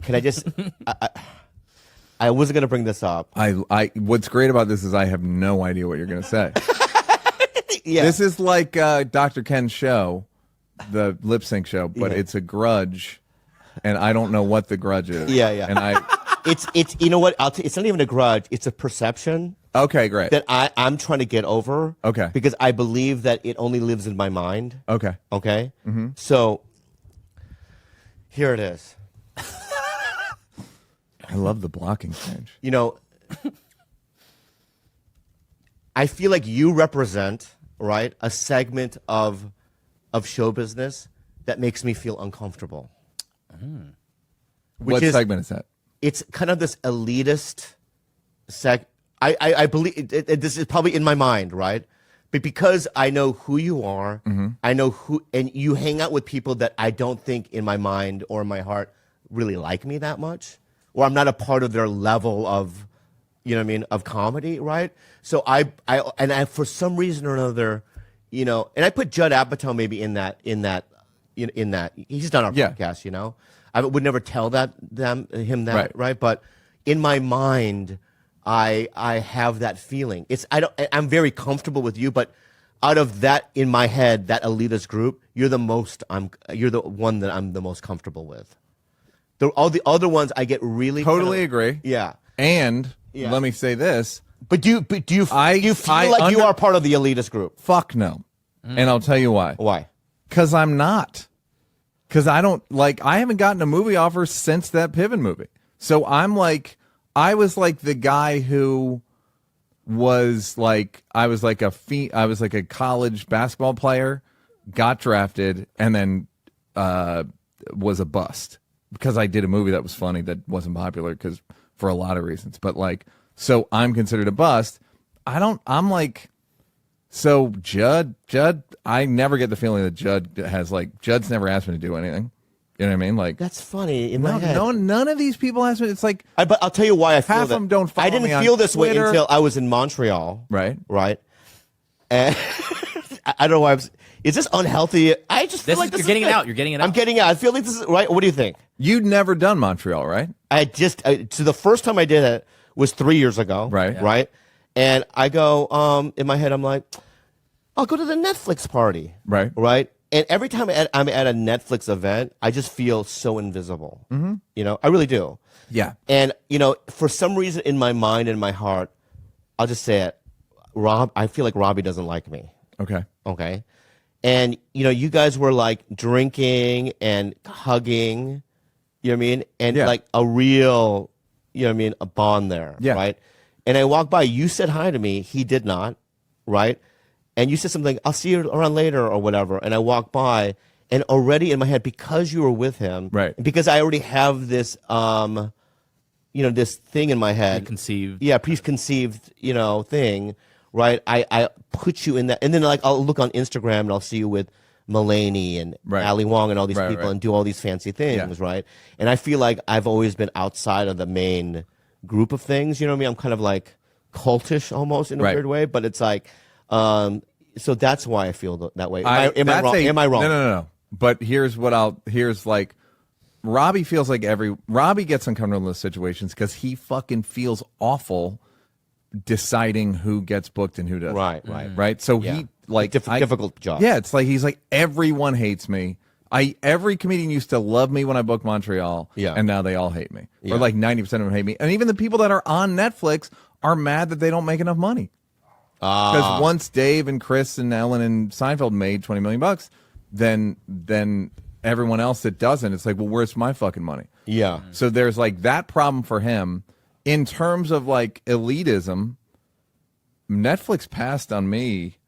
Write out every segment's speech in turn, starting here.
can I just? I wasn't gonna bring this up. What's great about this is I have no idea what you're gonna say. Yeah. This is like Dr. Ken's show, the lip sync show, but it's a grudge, and I don't know what the grudge is. Yeah. And it's you know what? It's not even a grudge. It's a perception. Okay, great. That I'm trying to get over. Okay. Because I believe that it only lives in my mind. Okay. Okay. Mm-hmm. So here it is. I love the blocking change. You know, I feel like you represent, right, a segment of show business that makes me feel uncomfortable. What segment is that? It's kind of this elitist I believe this is probably in my mind, right? But because I know who you are, I know who, and you hang out with people that I don't think in my mind or in my heart really like me that much, or I'm not a part of their level of, you know what I mean, of comedy, right? So I for some reason or another, you know, and I put Judd Apatow maybe in that he's done our podcast, you know. I would never tell him that, right? But in my mind, I have that feeling. I'm very comfortable with you, but out of that in my head, that elitist group, you're the one that I'm the most comfortable with. All the other ones I get really totally agree. Yeah. And let me say this. But do you feel like you are part of the elitist group? Fuck no. And I'll tell you why. Why? Because I'm not. Because I haven't gotten a movie offer since that Piven movie. So I was like the guy who was like, I was like a college basketball player, got drafted, and then was a bust because I did a movie that was funny that wasn't popular for a lot of reasons. But so I'm considered a bust. So Judd, I never get the feeling that Judd's never asked me to do anything. You know what I mean? That's funny in my head. No, none of these people ask me. It's like, but I'll tell you why I feel half of them don't follow I didn't me on feel this way Twitter. until I was in Montreal. Right. And I don't know why is this unhealthy? I just feel like you're getting it out. You're getting it out. I'm getting it out. I feel like this is right. What do you think? You'd never done Montreal, right? So the first time I did it was 3 years ago. Right. Yeah. Right. And I go, in my head, I'm like, I'll go to the Netflix party. Right. Right. And every time I'm at a Netflix event, I just feel so invisible. Mm-hmm. You know, I really do. Yeah. And, you know, for some reason in my mind and my heart, I'll just say it, I feel like Robbie doesn't like me. Okay. Okay. And, you know, you guys were like drinking and hugging, you know what I mean? And like a real, you know what I mean, a bond there. Yeah. Right. And I walked by, you said hi to me. He did not. Right. And you said something, I'll see you around later or whatever. And I walked by, and already in my head, because you were with him, right? Because I already have this, this thing in my head. Preconceived. Yeah, preconceived, thing, right? I put you in that. And then, I'll look on Instagram, and I'll see you with Mulaney and Ali Wong and all these people and do all these fancy things, right? And I feel like I've always been outside of the main group of things, you know what I mean? I'm kind of like cultish almost in a weird way, but it's like... so that's why I feel that way. Am I wrong? No. But here's Robbie feels like Robbie gets uncomfortable in those situations because he fucking feels awful deciding who gets booked and who doesn't. Right. So he difficult job. Yeah. It's like, he's like, everyone hates me. Every comedian used to love me when I booked Montreal. Yeah. And now they all hate me. Yeah. Or like 90% of them hate me. And even the people that are on Netflix are mad that they don't make enough money. Because once Dave and Chris and Ellen and Seinfeld made $20 million, then everyone else that doesn't, it's like, well, where's my fucking money? Yeah. So there's like that problem for him. In terms of like elitism, Netflix passed on me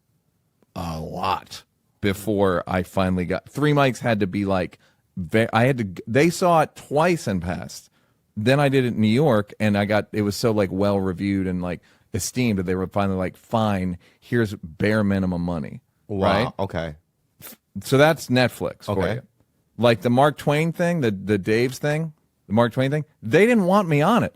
a lot before I finally got. Three Mics had to be like, they saw it twice and passed. Then I did it in New York, and it was so like well reviewed and like esteemed that they were finally like, fine, here's bare minimum money. Wow. Right? Okay. So that's Netflix for you. Like the Mark Twain thing, the Dave's thing, the Mark Twain thing, they didn't want me on it.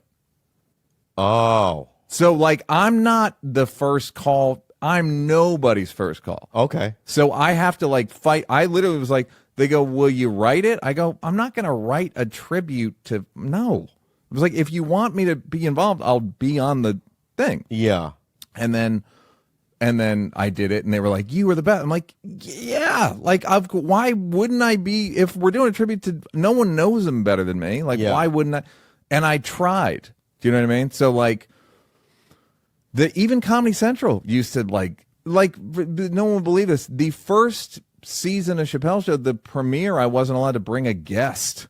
Oh. So like, I'm not the first call. I'm nobody's first call. Okay. So I have to like fight. I literally was like, They go, will you write it? I go, I'm not going to write a tribute to, no. It was like, if you want me to be involved, I'll be on the thing. Yeah. And then I did it, and they were like, you were the best. I'm like, yeah. Like, why wouldn't I be, if we're doing a tribute to, no one knows him better than me. Like, why wouldn't I? And I tried. Do you know what I mean? So, like, even Comedy Central used to, like, no one will believe this. The first season of Chappelle Show, the premiere, I wasn't allowed to bring a guest.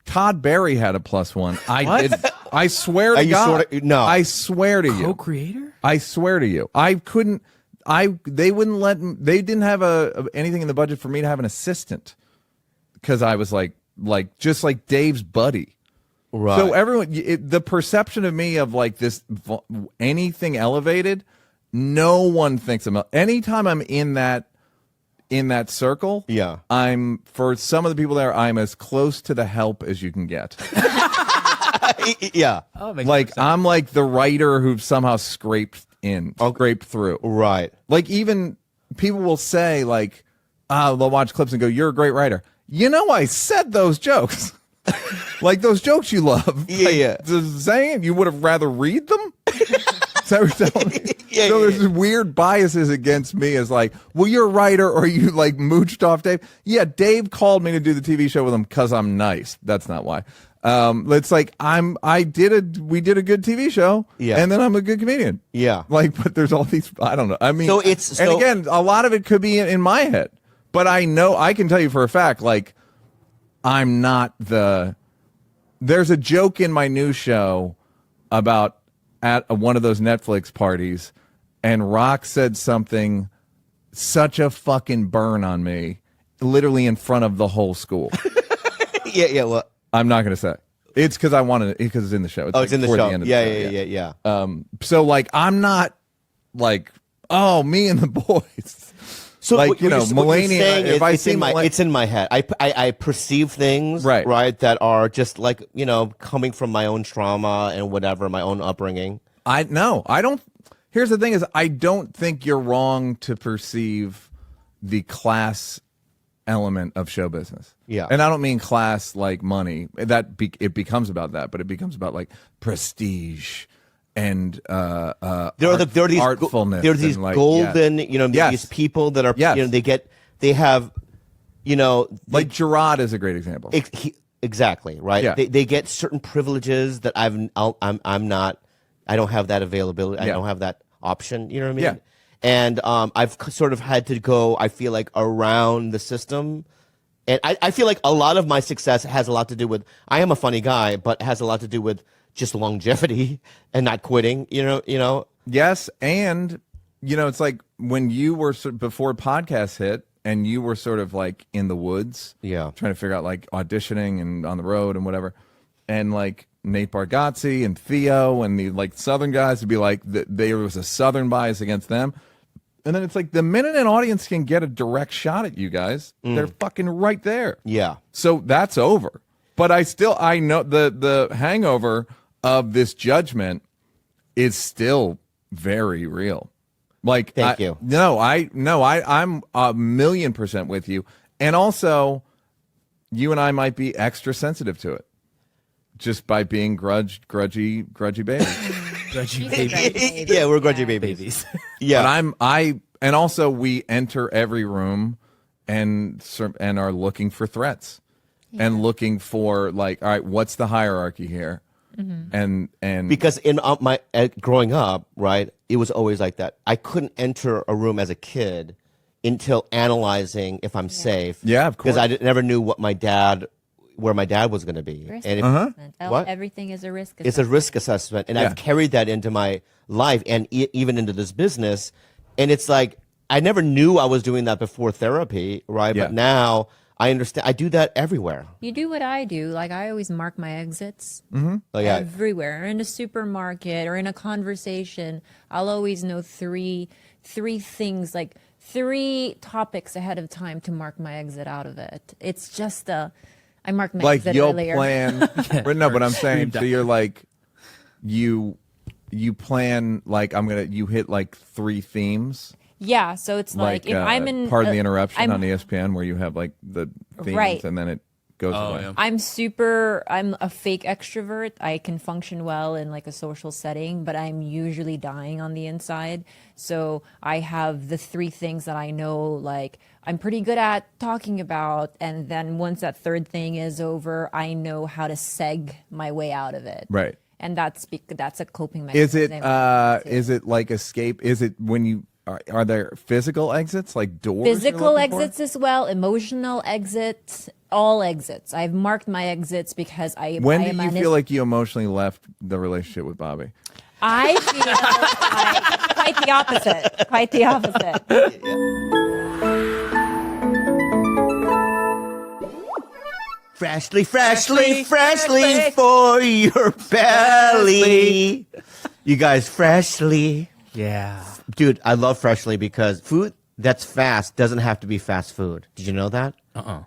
Todd Barry had a +1. I did. I swear to God. No. I swear to you. Co-creator? I swear to you. I couldn't. They wouldn't let. They didn't have anything in the budget for me to have an assistant because I was like just like Dave's buddy. Right. So everyone, the perception of me of like this anything elevated, no one thinks I'm. Anytime I'm in that circle, yeah, I'm, for some of the people there, I'm as close to the help as you can get. Yeah. Oh, like I'm like the writer who somehow scraped through. Right. Like, even people will say, like, they'll watch clips and go, you're a great writer. You know, I said those jokes. Like those jokes you love. Yeah, like, yeah. Saying you would have rather read them? Is that what you're telling me? Yeah, so yeah, there's weird biases against me as like, well, you're a writer, or you like mooched off Dave. Yeah, Dave called me to do the TV show with him because I'm nice. That's not why. It's like we did a good TV show, and then I'm a good comedian. Yeah. Like, but there's all these, I don't know. I mean, and again, a lot of it could be in my head, but I know, I can tell you for a fact, like, I'm not there's a joke in my new show about at one of those Netflix parties, and Rock said something, such a fucking burn on me, literally in front of the whole school. Yeah, well, I'm not going to say. It's because I wanted it, because it's in the show. It's in the show. Yeah. So, like, I'm not like, oh, me and the boys. So, like, you know, Melania, if I see it's in my head. I perceive things, right, that are just like, you know, coming from my own trauma and whatever, my own upbringing. I don't. Here's the thing: is I don't think you're wrong to perceive the class element of show business. Yeah, and I don't mean class like money. It becomes about that, but it becomes about like prestige and artfulness. There are these like, golden, you know, these people that are, you know, they have, you know, like Gerard is a great example. Exactly, right. Yeah. They get certain privileges that I'm not. I don't have that availability. I don't have that option. You know what I mean? Yeah. And I've sort of had to go, I feel like, around the system. And I feel like a lot of my success has a lot to do with, I am a funny guy, but has a lot to do with just longevity and not quitting, you know? Yes. And, you know, it's like when you were before podcasts hit and you were sort of like in the woods, trying to figure out like auditioning and on the road and whatever. And like Nate Bargatze and Theo and the like Southern guys would be like, there was a Southern bias against them. And then it's like the minute an audience can get a direct shot at you guys, they're fucking right there. Yeah. So that's over. But I know the hangover of this judgment is still very real. Like, thank you. I'm 1,000,000% with you. And also, you and I might be extra sensitive to it just by being grudgy babies. Grudgy babies. Yeah, we're grudgy babies. Yeah. But and also we enter every room and are looking for threats and looking for like, all right, what's the hierarchy here? Mm-hmm. And because in my growing up, right, it was always like that. I couldn't enter a room as a kid until analyzing if I'm safe. Yeah, of course. Because I never knew where my dad was going to be. Risk and assessment. What? Everything is a risk assessment. It's a risk assessment, and I've carried that into my life and even into this business. And it's like I never knew I was doing that before therapy, right? Yeah. But now I understand. I do that everywhere. You do what I do. Like I always mark my exits Everywhere. in a supermarket or in a conversation. I'll always know three things, like 3 topics ahead of time to mark my exit out of it. It's just I marked my like exit you'll earlier. plan. But I'm saying, so you're like, you plan like you hit like 3 themes. Yeah, so it's like if I'm in Pardon the Interruption I'm- on ESPN, where you have like the themes Right. and then it goes away. yeah. I'm a fake extrovert. I can function well in like a social setting, but I'm usually dying on the inside. So I have the three things that I know, like I'm pretty good at talking about. And then once that third thing is over, I know how to seg my way out of it. Right. And that's a coping Is mechanism. it like escape? Is it when you are there physical exits like doors? you're Physical looking for? exits as well, emotional exits, all exits. I've marked my exits because When I do am you feel like you emotionally left the relationship with Bobby? I feel like quite the opposite. Quite the opposite. Freshly for your belly. You guys, freshly. Yeah. Dude, I love Freshly because food that's fast doesn't have to be fast food. Did you know that?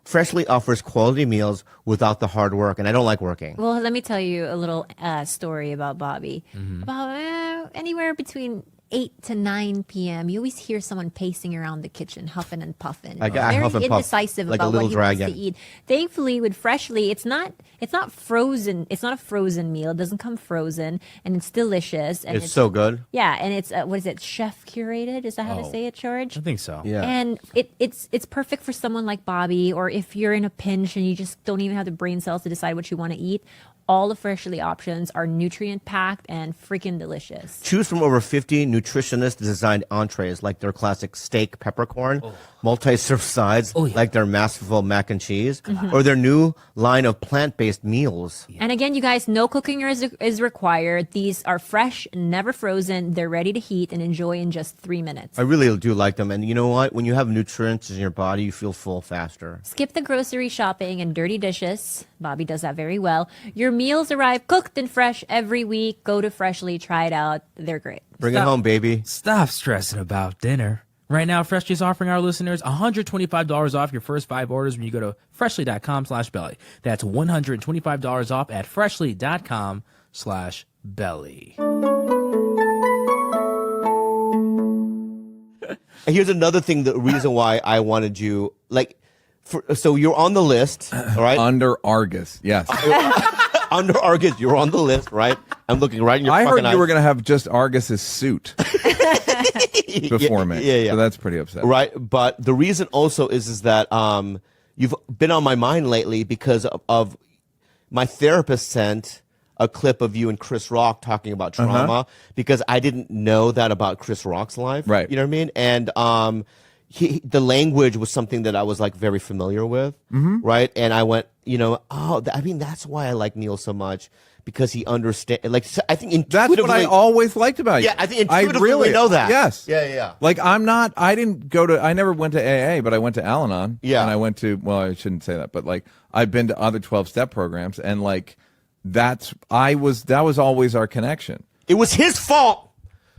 Freshly offers quality meals without the hard work, and I don't like working. Well, let me tell you a little story about Bobby. About anywhere between 8 to 9 p.m., you always hear someone pacing around the kitchen, huffing and puffing. I Very huff and puff indecisive like a about little what he dragon. wants to eat. Thankfully, with Freshly, it's not frozen. It's not a frozen meal. It doesn't come frozen, and it's delicious. And It's so good. Yeah, and it's what is it? Chef curated? Is that how to say it, George? I think so. Yeah. And it's perfect for someone like Bobby, or if you're in a pinch and you just don't even have the brain cells to decide what you want to eat. All the Freshly options are nutrient packed and freaking delicious. Choose from over 50 nutritionist designed entrees like their classic steak peppercorn, multi-serve sides like their masterful mac and cheese, or their new line of plant-based meals. And again, you guys, no cooking is required. These are fresh, never frozen. They're ready to heat and enjoy in just 3 minutes. I really do like them. And you know what? When you have nutrients in your body, you feel full faster. Skip the grocery shopping and dirty dishes. Bobby does that very well. Your meals arrive cooked and fresh every week. Go to Freshly, try it out. They're great. Bring it home, baby. Stop stressing about dinner. Right now, Freshly is offering our listeners $125 off your first 5 orders when you go to freshly.com/belly. That's $125 off at freshly.com/belly. And here's another thing, the reason why I wanted you, so you're on the list, all right? Under Argus, yes. Under Argus, you're on the list, right? I'm looking right in your I fucking heard eyes. you were going to have just Argus's suit before me. Yeah. So that's pretty upsetting. Right, but the reason also is that you've been on my mind lately because of my therapist sent a clip of you and Chris Rock talking about trauma because I didn't know that about Chris Rock's life. Right. You know what I mean? And the language was something that I was like very familiar with. Right. And I went, that's why I like Neil so much. Because he understands, I think intuitively. That's what I always liked about you. Yeah, I think intuitively we know that. Yes. Yeah. Like I never went to AA, but I went to Al-Anon. Yeah. And I went to, well, I shouldn't say that, but like I've been to other 12-step programs and like that was always our connection. It was his fault.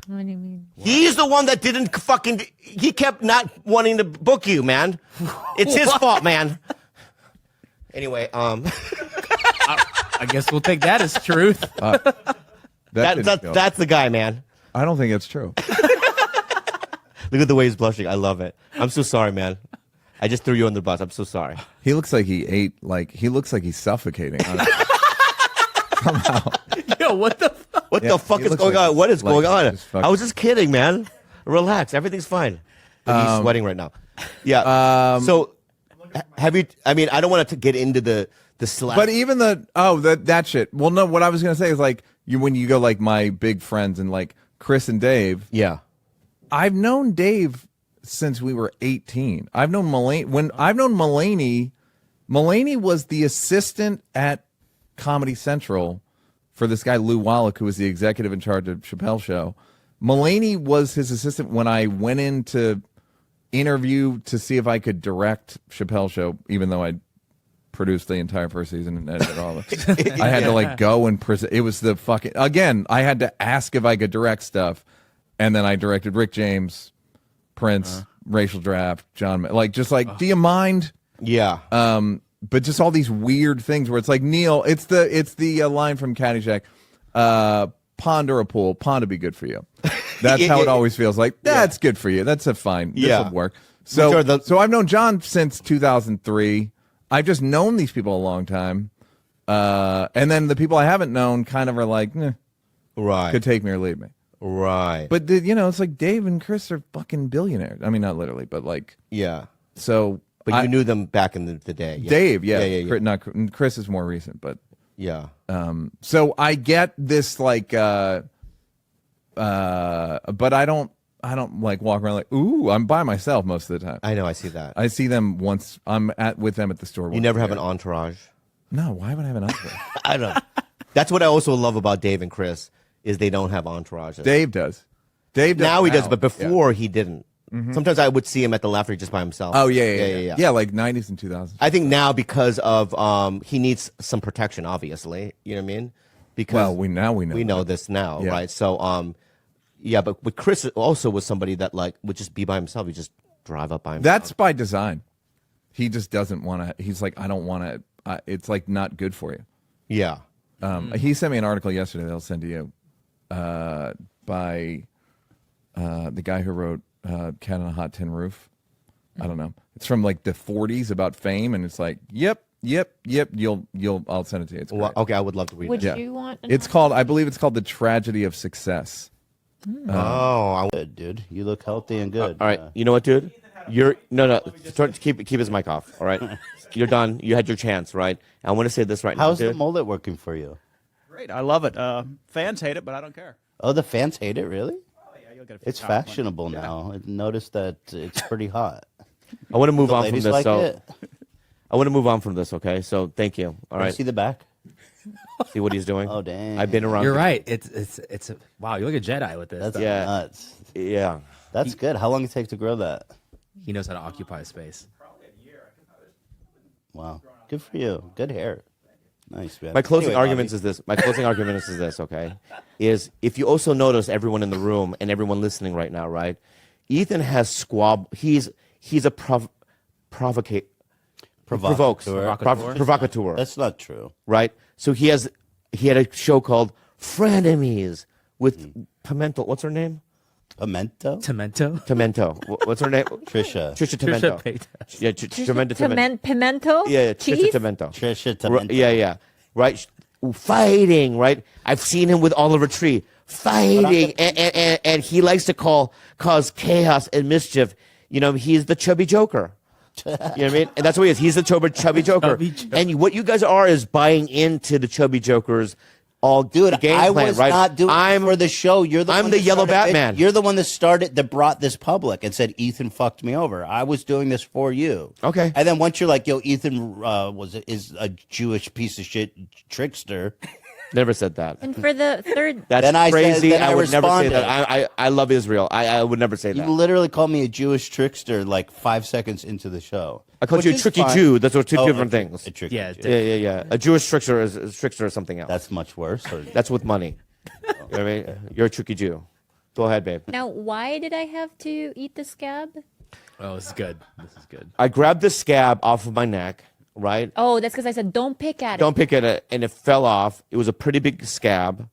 What do you mean? He's the one that didn't he kept not wanting to book you, man. It's his fault, man. Anyway, I guess we'll take that as truth. that's the guy, man. I don't think it's true. Look at the way he's blushing. I love it. I'm so sorry, man. I just threw you on the bus. I'm so sorry. He looks like he looks like he's suffocating. Somehow. Yo, what the fuck? What the fuck he is looks going like on? What is like going on? he's fucking- I was just kidding, man. Relax. Everything's fine. But he's sweating right now. Yeah. So, have you? I mean, I don't want to get into the slap. But even that shit. Well, no, what I was gonna say is like when you go like my big friends and like Chris and Dave. Yeah. I've known Dave since we were 18. I've known Mulaney. Mulaney was the assistant at Comedy Central for this guy Lou Wallach, who was the executive in charge of Chappelle's show. Mulaney was his assistant when I went in to interview to see if I could direct Chappelle's show, even though I'd produced the entire first season and edited all of it. I had to like go and present. It was the fucking, again, I had to ask if I could direct stuff. And then I directed Rick James, Prince, Racial Draft, John, do you mind? Yeah. But just all these weird things where it's like, Neil, it's the line from Caddyshack, pond or a pool, pond would be good for you. That's how it always feels like. That's good for you. That's a fine. This Yeah. will work. Which are So, the- I've known John since 2003. I've just known these people a long time. And then the people I haven't known kind of are like, Right. could take me or leave me. Right. But, it's like Dave and Chris are fucking billionaires. I mean, not literally, but like, yeah. so. But you knew them back in the day. Yeah. Dave, yeah. Yeah. Not, Chris is more recent, but. Yeah. So I get this like, but I don't like walk around like, ooh, I'm by myself most of the time. I know. I see that. I see them once I'm with them at the store. You never have an entourage. No, why would I have an entourage? I don't know. That's what I also love about Dave and Chris is they don't have entourages. Dave does. Dave does now he does, but yeah. before he didn't. Sometimes I would see him at the Laughter just by himself. Oh yeah. Yeah, like 90s and 2000s. I think now because of he needs some protection, obviously. You know what I mean? Because Well, we know we know that. this now, Yeah. right? So yeah, but with Chris also was somebody that like would just be by himself. He just drive up by himself. That's by design. He just doesn't want to. He's like, I don't want to. It's like not good for you. yeah. He sent me an article yesterday that I'll send to you by the guy who wrote Cat on a Hot Tin Roof. I don't know. It's from like the 40s about fame, and it's like, yep. I'll send it to you. It's great. Well, okay, I would love to read Would it. you want? It's called, I believe it's called The Tragedy of Success. Oh, I Good, dude. You look healthy and good. all right. You know what, dude? You're no. Keep his mic off. All right. You're done. You had your chance, right? I want to say this right How's now, the dude. mullet working for you? Great, I love it. Fans hate it, but I don't care. Oh, the fans hate it, really? Oh yeah, you'll get a few It's comments. fashionable now. I noticed that it's pretty hot. I want to move The on from ladies this. like So it. I want to move on from this. Okay. So thank you. All Wanna right. See the back? See what he's doing. Oh, dang. I've been around. You're right. It's a, wow. You look a Jedi with this. That's Yeah. nuts. Yeah. That's good. How long it take to grow that? He knows how to occupy space. Wow. Good for you. Good hair. Nice, man. My closing Anyway, arguments Bobby. is this. My closing argument is this. Okay, is if you also notice everyone in the room and everyone listening right now, right? Ethan has squab. He's a provocate. Provokes. Provocateur. That's not true. Right. So he had a show called Frenemies with Pimento. What's her name? Pimento? Pimento. Pimento. What's her name? Trisha. Trisha Pimento. Paytas. Yeah, Pimento. Pimento? Yeah, Trisha Cheese? Pimento. Trisha Right, Pimento. yeah. Right. Fighting. Right. I've seen him with Oliver Tree fighting, and he likes to cause chaos and mischief. You know, he's the chubby joker. You know what I mean? And that's what he is. He's the chubby joker. Chubby joker. And what you guys are is buying into the chubby joker's Dude, game I plan, was right? not doing it for the show. You're the I'm one the that yellow started it. Batman. You're the one that brought this public and said Ethan fucked me over. I was doing this for you. Okay. And then once you're like, yo, Ethan is a Jewish piece of shit trickster. Never said that. And for the third, That's Then I said- crazy. then I I would never say responded. that. I love Israel. I would never say You that. literally called me a Jewish trickster like 5 seconds into the show. I called Which you a is tricky fine. Jew. That's two Oh, different a things. tricky Yeah, Jew. Yeah. A Jewish trickster is something else. That's much worse. Or- That's with money. You know what I mean? You're a tricky Jew. Go ahead, babe. now why did I have to eat the scab? Oh, this is good. This is good. I grabbed the scab off of my neck, right? Oh, that's because I said don't pick at Don't it. pick at it, and it fell off. It was a pretty big scab,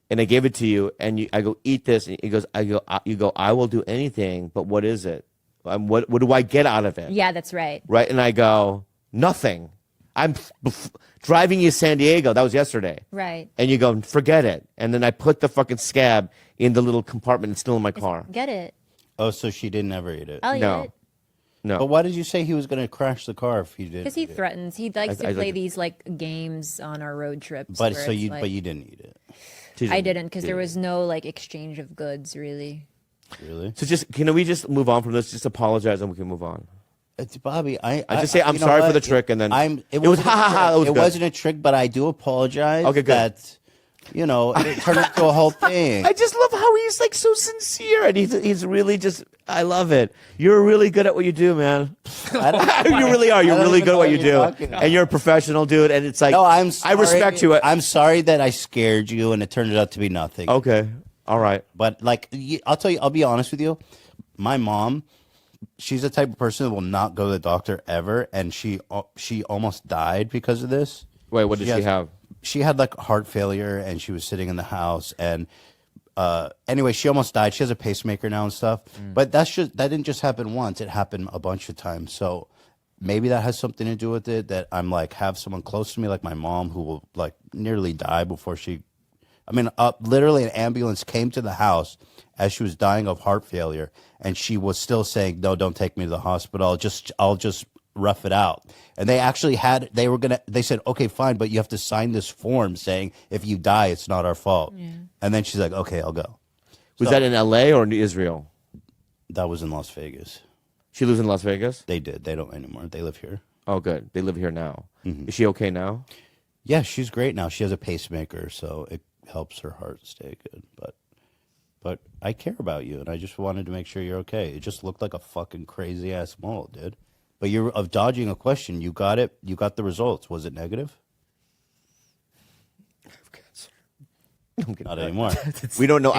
and I gave it to you, and I go, eat this. And you go, I will do anything, but what is it? What do I get out of it? Yeah, that's right. Right? And I go, nothing. I'm driving you to San Diego. That was yesterday. Right. And you go, forget it. And then I put the fucking scab in the little compartment. It's still in my car. Get it. Oh, so she didn't ever eat it. I'll No. eat it. No. But why did you say he was going to crash the car if he did? Because he threatens. He likes I to play like it. these like games on our road trips. But where so it's you, like- but you didn't eat it, I didn't because there was no like exchange of goods really. really? So can we just move on from this? Just apologize and we can move on. It's Bobby. I just say I'm you know sorry for what? the trick, and then it was wasn't ha a ha ha. trick. It was It good. wasn't a trick, but I do apologize. Okay, good. That it turned into a whole thing. I just love how he's like so sincere, and he's really just. I love it. You're really good at what you do, man. I don't- You really are. You're I don't really even good at know what what you you're do, talking about. and you're a professional, dude. And it's like, No, I'm sorry. I respect you. I'm sorry that I scared you, and it turned out to be nothing. Okay, all right. But like, I'll tell you, I'll be honest with you. My mom, she's the type of person that will not go to the doctor ever, and she almost died because of this. Wait, what did she have? She had like heart failure, and she was sitting in the house, and Anyway, she almost died. She has a pacemaker now and stuff. But that didn't just happen once. It happened a bunch of times. So maybe that has something to do with it, that I'm like, have someone close to me, like my mom, who will like nearly die before she, literally an ambulance came to the house as she was dying of heart failure. And she was still saying, no, don't take me to the hospital. I'll just rough it out. And they actually they said, okay, fine, but you have to sign this form saying if you die, it's not our fault. Yeah. And then she's like, okay, I'll go. Was that in LA or in Israel? That was in Las Vegas. She lives in Las Vegas? They did. They don't anymore. They live here. Oh, good. They live here now. Is she okay now? Yeah, she's great now. She has a pacemaker, so it helps her heart stay good. But I care about you, and I just wanted to make sure you're okay. It just looked like a fucking crazy-ass mole, dude. But you're of dodging a question. You got it. You got the results. Was it negative? Not anymore. We don't know.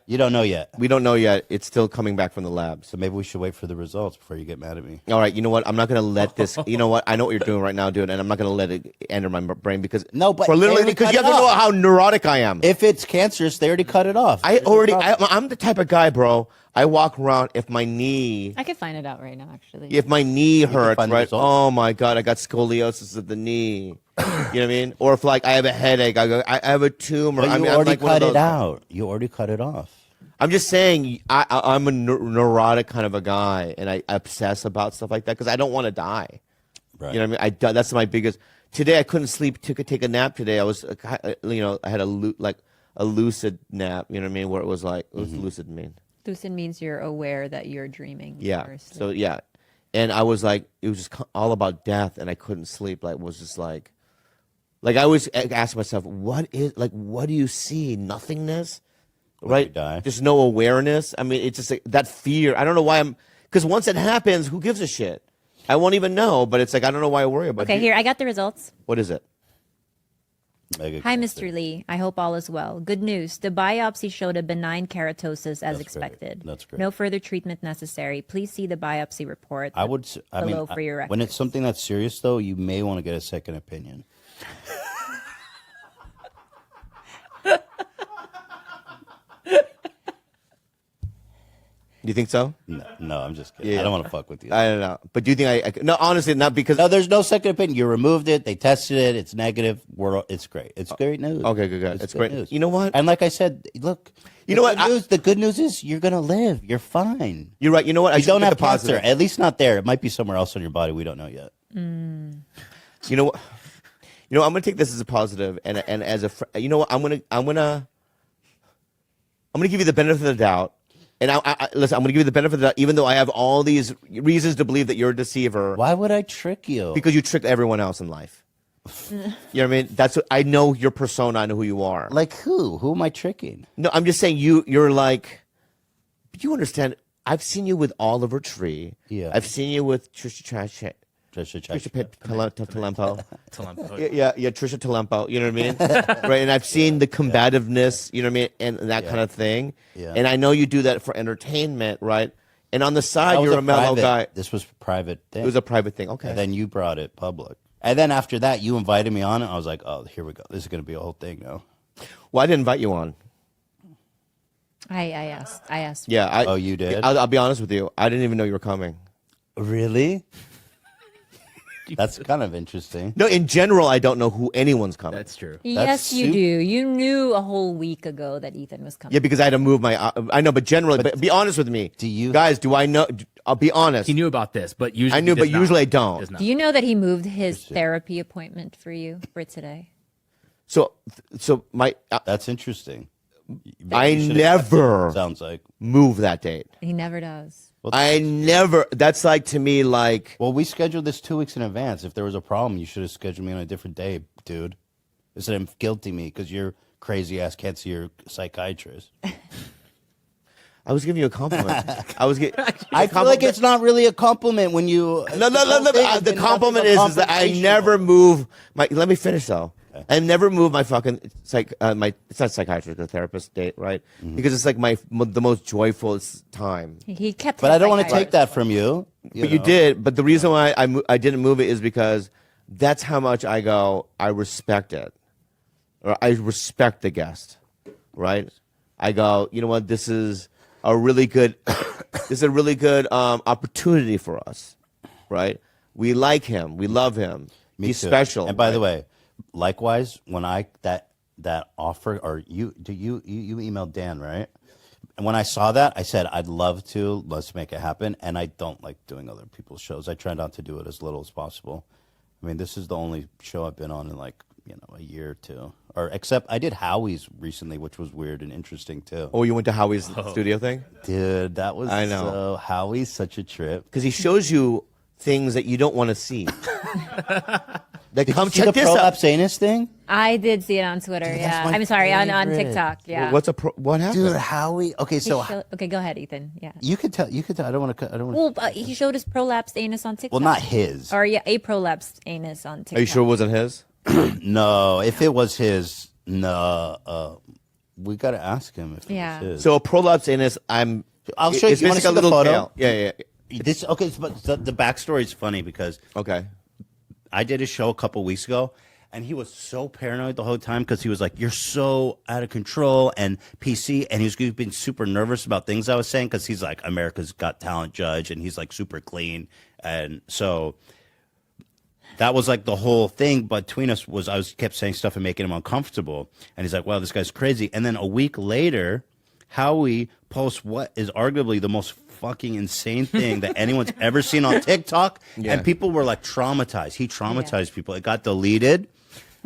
You don't know yet. We don't know yet. It's still coming back from the lab. So maybe we should wait for the results before you get mad at me. All right. You know what? I'm not going to let this. You know what? I know what you're doing right now, dude, and I'm not going to let it enter my brain because No, but for literally they already because cut you have it to know off. how neurotic I am. If it's cancerous, they already cut it off. I'm the type of guy, bro. I walk around if my knee I could find it out right now, actually. if my knee hurts, find the right? results. Oh my god, I got scoliosis of the knee. You know what I mean? Or if like I have a headache, I have a tumor. But I you mean, I'm already like one of cut it those- out. You already cut it off. I'm just saying, I'm a neurotic kind of a guy, and I obsess about stuff like that because I don't want to die. Right. You know what I mean? That's my biggest. Today I couldn't sleep. Take a nap today. I was, I had a lucid nap. You know what I mean? Where it was like, what does lucid mean? Lucid means you're aware that you're dreaming. Yeah. or asleep. So yeah, and I was like, it was just all about death, and I couldn't sleep. Like, it was just like I always ask myself, what do you see? Nothingness, right? you die. Just no awareness. I mean, it's just like, that fear. I don't know why because once it happens, who gives a shit? I won't even know. But it's like I don't know why I worry about it. Okay, here, I got the results. What is it? Mega Hi, cancer. Mr. Lee. I hope all is well. Good news. The biopsy showed a benign keratosis as That's great. expected. That's great. No further treatment necessary. Please see the biopsy report. I mean, below for your when it's records. something that's serious, though, you may want to get a second opinion. Do you think so? No, I'm just kidding. Yeah. I don't want to fuck with you. I don't know. But do you think I no, honestly, not because. No, there's no second opinion. You removed it. They tested it. It's negative. It's great. It's great news. Okay, good. It's great. news. You know what? And like I said, look. You know what? The good news is you're gonna live. You're fine. You're right. You know what? You don't have the positive. cancer. At least not there. It might be somewhere else on your body. We don't know yet. You know what? I'm gonna take this as a positive, and as a you know what? I'm gonna give you the benefit of the doubt, and listen. I'm gonna give you the benefit of the doubt, even though I have all these reasons to believe that you're a deceiver. Why would I trick you? Because you tricked everyone else in life. You know what I mean? That's what, I know your persona. I know who you are. Like who? Who am I tricking? No, I'm just saying you're like. But you understand? I've seen you with Oliver Tree. Yeah. I've seen you with Trisha Talempo. Yeah, Trisha Talempo. You know what I mean? Right, and I've seen the combativeness. You know what I mean, and that kind of thing. Yeah. And I know you do that for entertainment, right? And on the side, That was you're a mellow private- guy. This was a private thing. It was a private thing. Okay. And then you brought it public. And then after that, you invited me on, and I was like, oh, here we go. This is going to be a whole thing now. Well, I didn't invite you on. I asked. Yeah. Oh, you did? I'll be honest with you. I didn't even know you were coming. Really? That's kind of interesting. No, in general, I don't know who anyone's coming. That's true. Yes, you soup. do. You knew a whole week ago that Ethan was coming. Yeah, because I had to move my. I know, but generally, but be honest with me. Do you- guys? Do I know? I'll be honest. He knew about this, but usually I knew, he but does not. usually I don't. Does not. Do you know that he moved his therapy appointment for you for today? So my. That's interesting. Maybe I you should've never- kept it, sounds like. move that date. He never does. I never. That's like to me like. Well, we scheduled this 2 weeks in advance. If there was a problem, you should have scheduled me on a different day, dude. Instead of guilting me because you're crazy ass can't see your psychiatrist. I was giving you a compliment. I feel like it's not really a compliment when you. No. The compliment is that I never move my. Let me finish though. I never move my fucking it's not psychiatrist, the therapist date, right? Because it's like the most joyful time. He kept. But his I don't want to take psychiatrist. that from you. But you did. But the reason why I didn't move it is because that's how much I go. I respect it, or I respect the guest, right? I go, you know what? This is a really good, opportunity for us, right? We like him. We love him. Me He's too. special. And by right? the way, likewise, when I that offer, or you emailed Dan, right? And when I saw that, I said, I'd love to. Let's make it happen. And I don't like doing other people's shows. I try not to do it as little as possible. I mean, this is the only show I've been on in like, a year or two. Or except I did Howie's recently, which was weird and interesting too. Oh, you went to Howie's studio thing? Dude, that was I know. Howie's such a trip. Because he shows you things that you don't want to see. That Did come you see check the this out. prolapse anus thing? I did see it on Twitter. Dude, yeah, that's my I'm sorry, on favorite. TikTok. Yeah. What happened? Dude, Howie. Okay, so Okay, go ahead, Ethan. Yeah. you could tell. I don't want to. Well, he showed his prolapsed anus on TikTok. Well, not his. Or yeah, a prolapsed anus on TikTok. Are you sure it wasn't his? No, if it was his, no. We got to ask him if Yeah. it was his. So a prolapse anus, I'll show you. It's You wanna basically a see the little photo? tail. Yeah. This okay, but the backstory is funny because Okay. I did a show a couple weeks ago, and he was so paranoid the whole time because he was like, "You're so out of control," and PC, and he was being super nervous about things I was saying because he's like America's Got Talent judge, and he's like super clean, and so that was like the whole thing between us was kept saying stuff and making him uncomfortable, and he's like, "Wow, this guy's crazy," and then a week later, Howie posts what is arguably the most fucking insane thing that anyone's ever seen on TikTok. Yeah. And people were like traumatized. He traumatized people. It got deleted.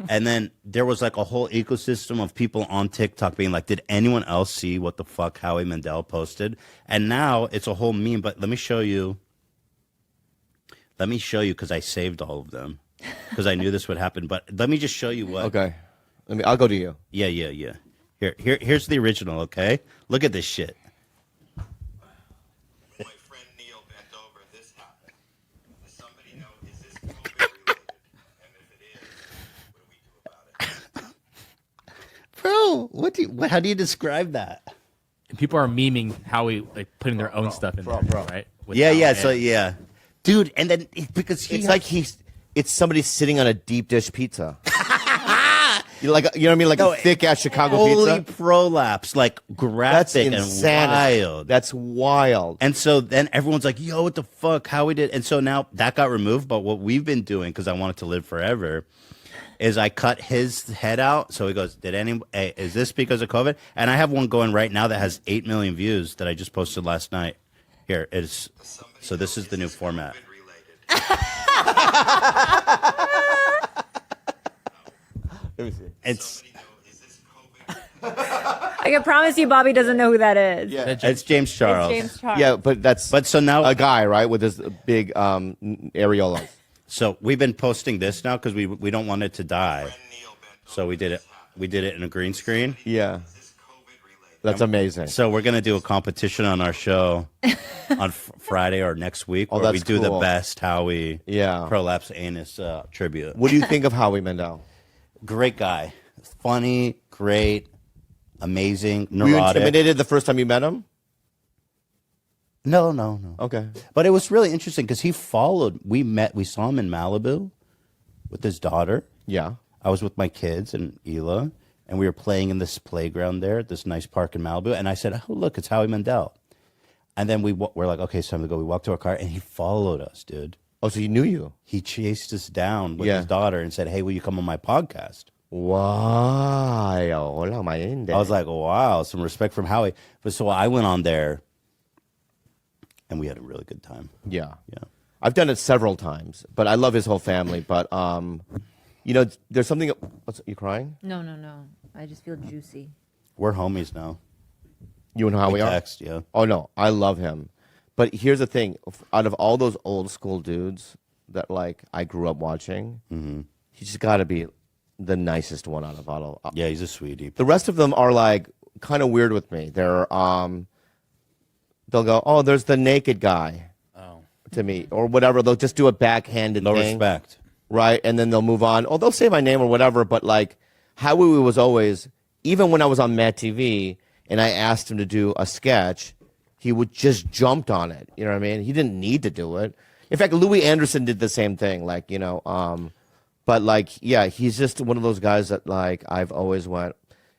And then there was like a whole ecosystem of people on TikTok being like, did anyone else see what the fuck Howie Mandel posted? And now it's a whole meme. But let me show you because I saved all of them because I knew this would happen. But let me just show you what. Okay. I'll go to you. Yeah. Here's the original, okay? Look at this shit. My friend Neil bent over. This happened. Does somebody know, is this COVID related? And if it is, what do we do about it? Bro, how do you describe that? People are memeing Howie like putting their own stuff in there, right? With Yeah, Howie so and- yeah. Dude, and then because It's like it's somebody sitting on a deep dish pizza. You know what I mean? Like a thick ass Chicago holy pizza. prolapse, like That's graphic insanity. and wild. That's wild. And so then everyone's like, yo, what the fuck? How we did? And so now that got removed. But what we've been doing, because I want it to live forever, is I cut his head out. So he goes, is this because of COVID? And I have one going right now that has 8 million views that I just posted last night. Here it is. So this is the new format. Let me see. It's I can promise you, Bobby doesn't know who that is. Yeah. it's James Charles. It's James Charles. Yeah, but so now a guy, right, with his big areolas. So we've been posting this now because we don't want it to die. So we did it in a green screen. Yeah. That's amazing. So we're gonna do a competition on our show on Friday or next week, where we that's do the cool. best Howie prolapse anus tribute. What do you think of Howie Mandel? Great guy, funny, great, amazing, Were you neurotic. intimidated the first time you met him? No. Okay. But it was really interesting because he followed. We saw him in Malibu with his daughter. Yeah. I was with my kids and Hila, and we were playing in this playground there at this nice park in Malibu. And I said, oh, look, it's Howie Mandel. And then we're like, okay, it's time to go. We walked to our car, and he followed us, dude. Oh, so he knew you? He chased us down with Yeah. his daughter and said, hey, will you come on my podcast? Wow. Hola, my ende. I was like, wow, some respect from Howie. But so I went on there, and we had a really good time. Yeah. Yeah. I've done it several times, but I love his whole family. But, there's something. You crying? No. I just feel juicy. We're homies now. You and Howie We are? text, yeah. Oh, no. I love him. But here's the thing. Out of all those old school dudes that, like, I grew up watching, he's just got to be the nicest one out of all of Yeah, he's a sweetie. The rest of them are, like, kind of weird with me. They'll go, oh, there's the naked guy to me, or whatever. They'll just do a backhanded No thing. respect. Right, and then they'll move on. Oh, they'll say my name or whatever, but like Howie was always, even when I was on Mad TV and I asked him to do a sketch, he would just jumped on it. You know what I mean? He didn't need to do it. In fact, Louis Anderson did the same thing. Like, but like, yeah, he's just one of those guys that like I've always went,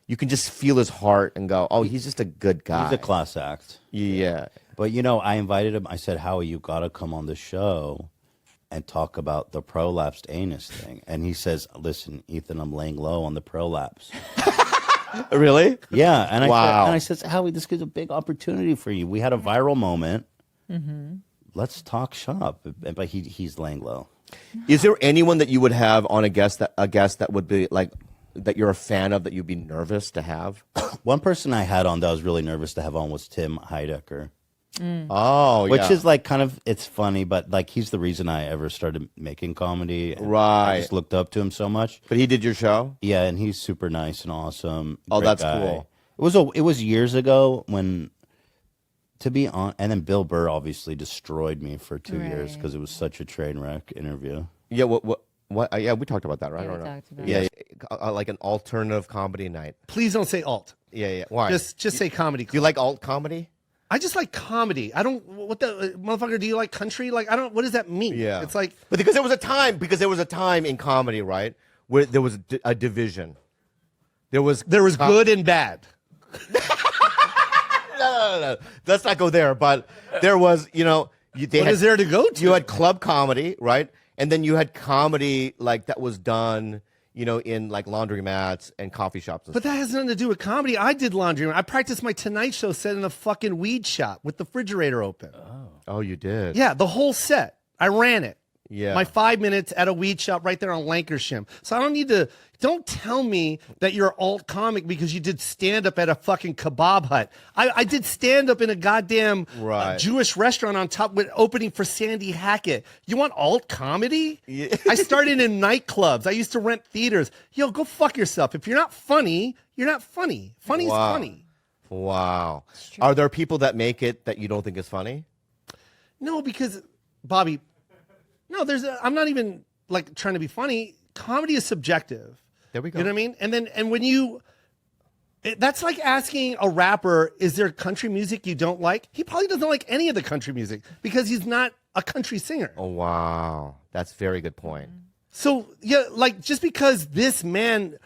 you can just feel his heart and go, oh, he's just a good guy. He's a class act. Yeah. But I invited him. I said, Howie, you got to come on the show and talk about the prolapsed anus thing. And he says, listen, Ethan, I'm laying low on the prolapse. Really? Yeah. And Wow. I said, Howie, this is a big opportunity for you. We had a viral moment. Let's talk shop. But he's laying low. Is there anyone that you would have on a guest that would be like that you're a fan of that you'd be nervous to have? One person I had on that I was really nervous to have on was Tim Heidecker. Oh, Which yeah. is like kind of, it's funny, but like he's the reason I ever started making comedy. And Right. I just looked up to him so much. But he did your show? Yeah, and he's super nice and awesome. Oh, Great that's guy. cool. It was years ago when, to be on, and then Bill Burr obviously destroyed me for 2 years Right. because it was such a train wreck interview. Yeah, what yeah, we talked about that, right? Yeah, I we don't know. talked about Yeah, like an alternative comedy night. Please don't say alt. Yeah. Why? Just say comedy. Do you like alt comedy? I just like comedy. I don't. What the motherfucker? Do you like country? Like I don't. What does that mean? Yeah. It's like But because there was a time in comedy, right, where there was a division. There was good and bad. No. Let's not go there. But there was, What is there to go to? You had club comedy, right? And then you had comedy like that was done, in like laundromats and coffee shops. But that has nothing to do with comedy. I did laundry. I practiced my Tonight Show set in a fucking weed shop with the refrigerator open. Oh, you did? Yeah, the whole set. I ran it. Yeah. My 5 minutes at a weed shop right there on Lancashire. So I don't need to. Don't tell me that you're alt comic because you did stand up at a fucking kebab hut. I did stand up in a goddamn Right. Jewish restaurant on top with opening for Sandy Hackett. You want alt comedy? Yeah. I started in nightclubs. I used to rent theaters. Yo, go fuck yourself. If you're not funny, you're not funny. Funny's Wow. funny. Wow. Are there people that make it that you don't think is funny? No, because Bobby, no, I'm not even like trying to be funny. Comedy is subjective. There we go. You know what I mean? And when that's like asking a rapper, is there country music you don't like? He probably doesn't like any of the country music because he's not a country singer. Oh, wow. That's a very good point. So, yeah, like just because this man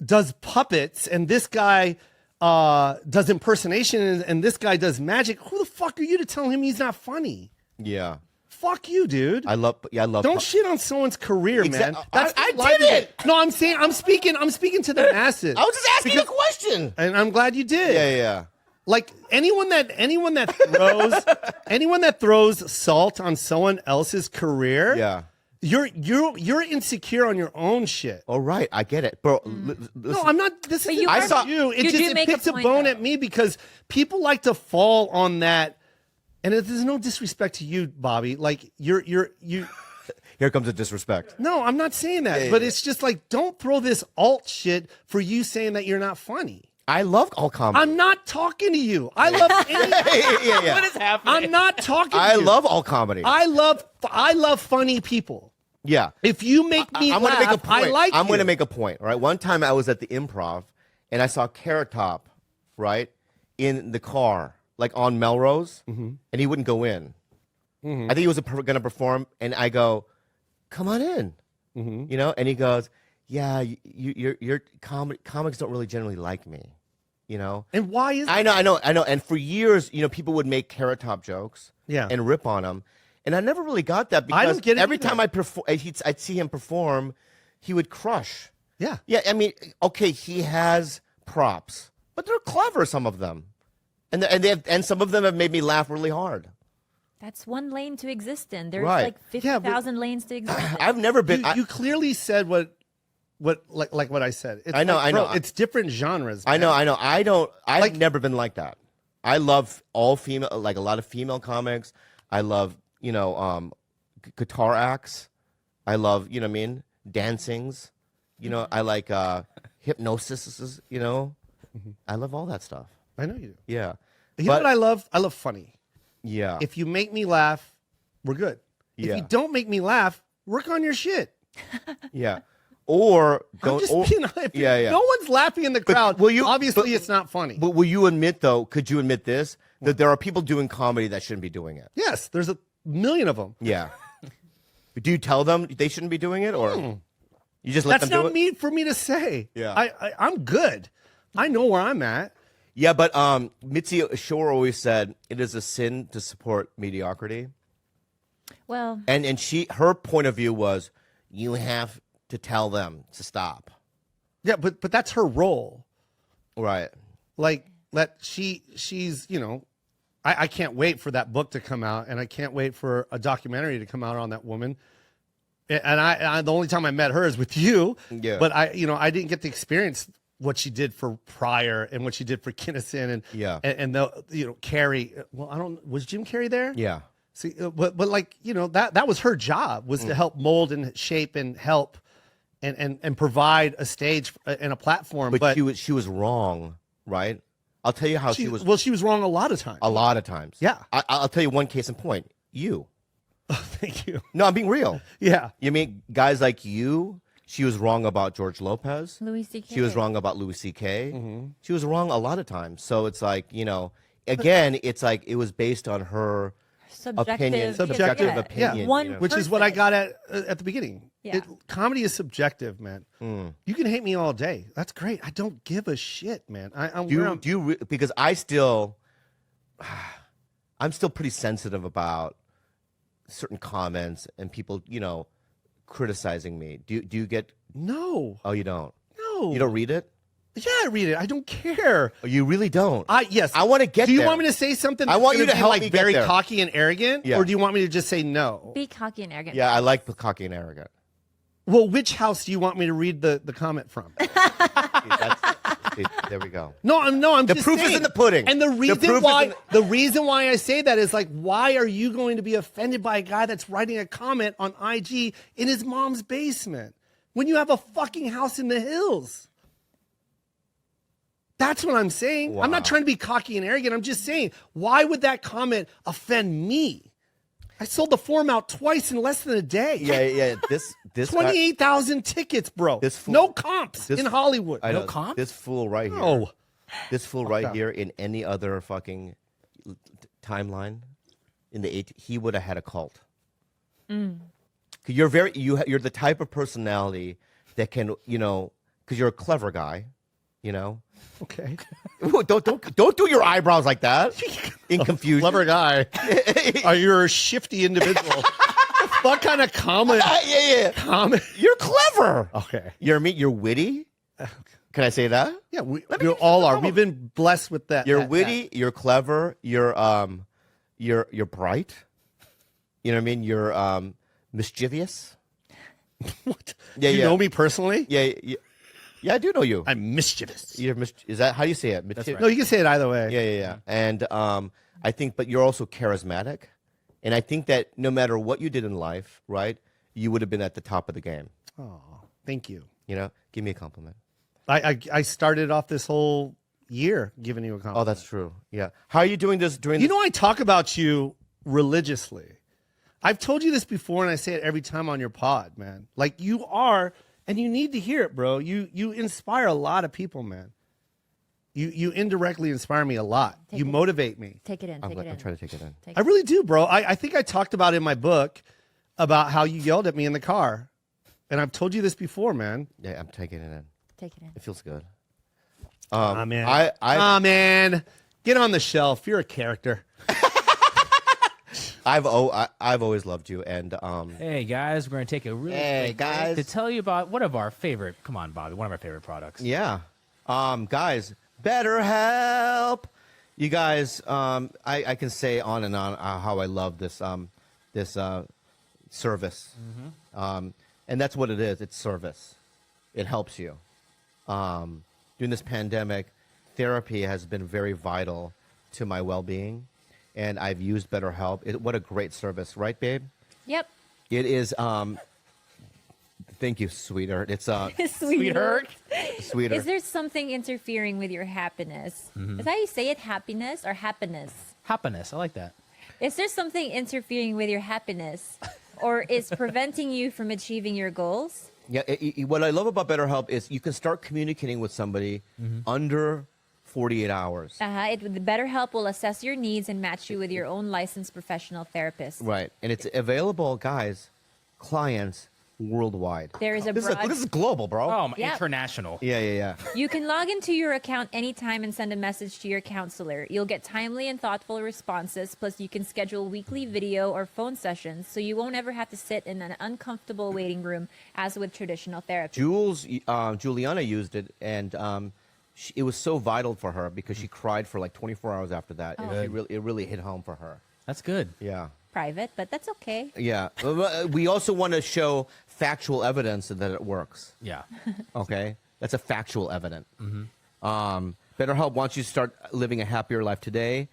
does puppets and this guy does impersonation and this guy does magic, who the fuck are you to tell him he's not funny? Yeah. Fuck you, dude. I love. Don't shit on someone's career, man. I the did it. No, I'm speaking to the masses. I was just asking a question. And I'm glad you did. Yeah. Like anyone that throws salt on someone else's career, Yeah. you're insecure on your own shit. All right. I get it. Bro, No, I'm not. This is you I saw- you. It you do just make a picks a point, bone though. at me because people like to fall on that. And there's no disrespect to you, Bobby. Like you. Here comes the disrespect. No, I'm not saying that. But it's just like, don't throw this alt shit for you saying that you're not funny. I love all comedy. I'm not talking to you. I love any. yeah. What is happening? I'm not talking to I you. love all comedy. I love funny people. Yeah. If you make me I'm laugh, gonna make a point. I like I'm you. going to make a point. All right. One time I was at the Improv, and I saw Carrot Top, right, in the car, like on Melrose, and he wouldn't go in. I think he was going to perform, and I go, "Come on in," and he goes, "Yeah, you're comics don't really generally like me, And why is I know. And for years, people would make Carrot Top jokes, Yeah. and rip on him, and I never really got that because I don't get it every either. time I'd see him perform, he would crush. Yeah. Yeah, I mean, okay, he has props, but they're clever, some of them, and some of them have made me laugh really hard. That's one lane to exist in. There's Right. like Yeah, but- 50,000 lanes to exist in. I've never been. You clearly said what what I said. It's I know, like, I know. bro, it's different genres. I know. I've Like- never been like that. I love all female, like a lot of female comics. I love, guitar acts. I love, dancings. I like hypnosis. I love all that stuff. I know you do. Yeah. You know what I love? I love funny. Yeah. If you make me laugh, we're good. If Yeah. you don't make me laugh, work on your shit. Yeah. Or I'm don't. just or- being honest. Yeah. No one's laughing in the crowd. will you- Obviously, but- it's not funny. But will you admit, though? Could you admit this? That there are people doing comedy that shouldn't be doing it. Yes, there's a million of them. Yeah. Do you tell them they shouldn't be doing it, or? You just let That's them do not it? me for me to say. Yeah. I'm good. I know where I'm at. Yeah, but Mitzi Shore always said it is a sin to support mediocrity. Well, And her point of view was you have to tell them to stop. Yeah, but that's her role. Right. Like she's I can't wait for that book to come out, and I can't wait for a documentary to come out on that woman. And I the only time I met her is with you. Yeah. But I didn't get to experience what she did for Pryor and what she did for Kinnison and Yeah. and the Carrie. Well, was Jim Carrey there? Yeah. See, but like that was her job, was to help mold and shape and help and provide a stage and a platform. But she was wrong, right? I'll tell you how she was. Well, she was wrong a lot of times. A lot of times. Yeah. I'll tell you one case in point. You. Thank you. No, I'm being real. Yeah. You mean guys like you? She was wrong about George Lopez. Louis C.K. She was wrong about Louis C.K. Mm-hmm. She was wrong a lot of times. So it's like, again, it's like it was based on her opinion, subjective yeah. opinion. One Which is what I got at the beginning. Yeah. Comedy is subjective, man. You can hate me all day. That's great. I don't give a shit, man. Because I'm still pretty sensitive about certain comments and people, criticizing me. Do you get? No. Oh, you don't. No. You don't read it? Yeah, I read it. I don't care. Oh, you really don't. Yes. I want to get. Do you there. want me to say something? I That's want you gonna to be help like me get very there. cocky and arrogant, Yeah. or do you want me to just say no? Be cocky and arrogant. Yeah, I like the cocky and arrogant. Well, which house do you want me to read the comment from? See, there we go. No, I'm The just proof is saying. in the pudding. And the reason proof is why in the reason why I say that is like, why are you going to be offended by a guy that's writing a comment on IG in his mom's basement when you have a fucking house in the hills? That's what I'm saying. I'm not Wow. trying to be cocky and arrogant. I'm just saying, why would that comment offend me? I sold the form out twice in less than a day. Yeah. This guy, 28,000 tickets, bro. This fool- no comps this- in Hollywood. I know, comp? this fool right here. No. This fool right up. here in any other fucking timeline in the he would have had a cult. 'Cause you're you're the type of personality that can, because you're a clever guy, Okay. don't do your eyebrows like that in confusion. Clever guy. You're a shifty individual. What kind of comment? Yeah. Comment? You're clever. Okay. You're witty. Can I say that? Yeah, we all are. We've been blessed with that. You're that- witty. You're clever. You're bright. You know what I mean? You're mischievous. What? Yeah, you yeah. know me personally? Yeah, I do know you. I'm mischievous. Is that how you say it? That's right. No, you can say it either way. Yeah. And I think, but you're also charismatic, and I think that no matter what you did in life, right, you would have been at the top of the game. Oh, thank you. Give me a compliment. I started off this whole year giving you a compliment. Oh, that's true. Yeah. How are you doing this during? You know, I talk about you religiously. I've told you this before, and I say it every time on your pod, man. Like, you are, and you need to hear it, bro. You inspire a lot of people, man. You indirectly inspire me a lot. Take You it. motivate me. Take it in. Take it in. I'm trying to take it in. Take I really do, bro. I think I talked about it in my book about how you yelled at me in the car. And I've told you this before, man. Yeah, I'm taking it in. Take it in. It feels good. Man. Man. Get on the shelf. You're a character. I've always loved you, and Hey guys, we're gonna take a really Hey, quick break guys. to tell you about one of our favorite. Come on, Bobby, one of our favorite products. yeah, guys, BetterHelp. You guys, I can say on and on how I love this service, and that's what it is. It's service. It helps you. During this pandemic, therapy has been very vital to my well-being, and I've used BetterHelp. What a great service, right, babe? Yep. It is. Thank you, sweetheart. It's Sweetheart. sweetheart. Is there something interfering with your happiness? Is that how you say it, happiness or happiness? Happiness, I like that. Is there something interfering with your happiness or is preventing you from achieving your goals? Yeah, what I love about BetterHelp is you can start communicating with somebody under 48 hours. The BetterHelp will assess your needs and match you with your own licensed professional therapist. Right. And it's available, guys, clients worldwide. There is a this, broad- this is global, bro. Oh, my, Yep. international. Yeah. You can log into your account anytime and send a message to your counselor. You'll get timely and thoughtful responses, plus you can schedule weekly video or phone sessions, so you won't ever have to sit in an uncomfortable waiting room as with traditional therapy. Juliana used it, and it was so vital for her because she cried for like 24 hours after that. Oh. It really hit home for her. That's good. Yeah. Private, but that's okay. Yeah. We also want to show factual evidence that it works. Yeah. Okay? That's a factual evidence. BetterHelp wants you to start living a happier life today.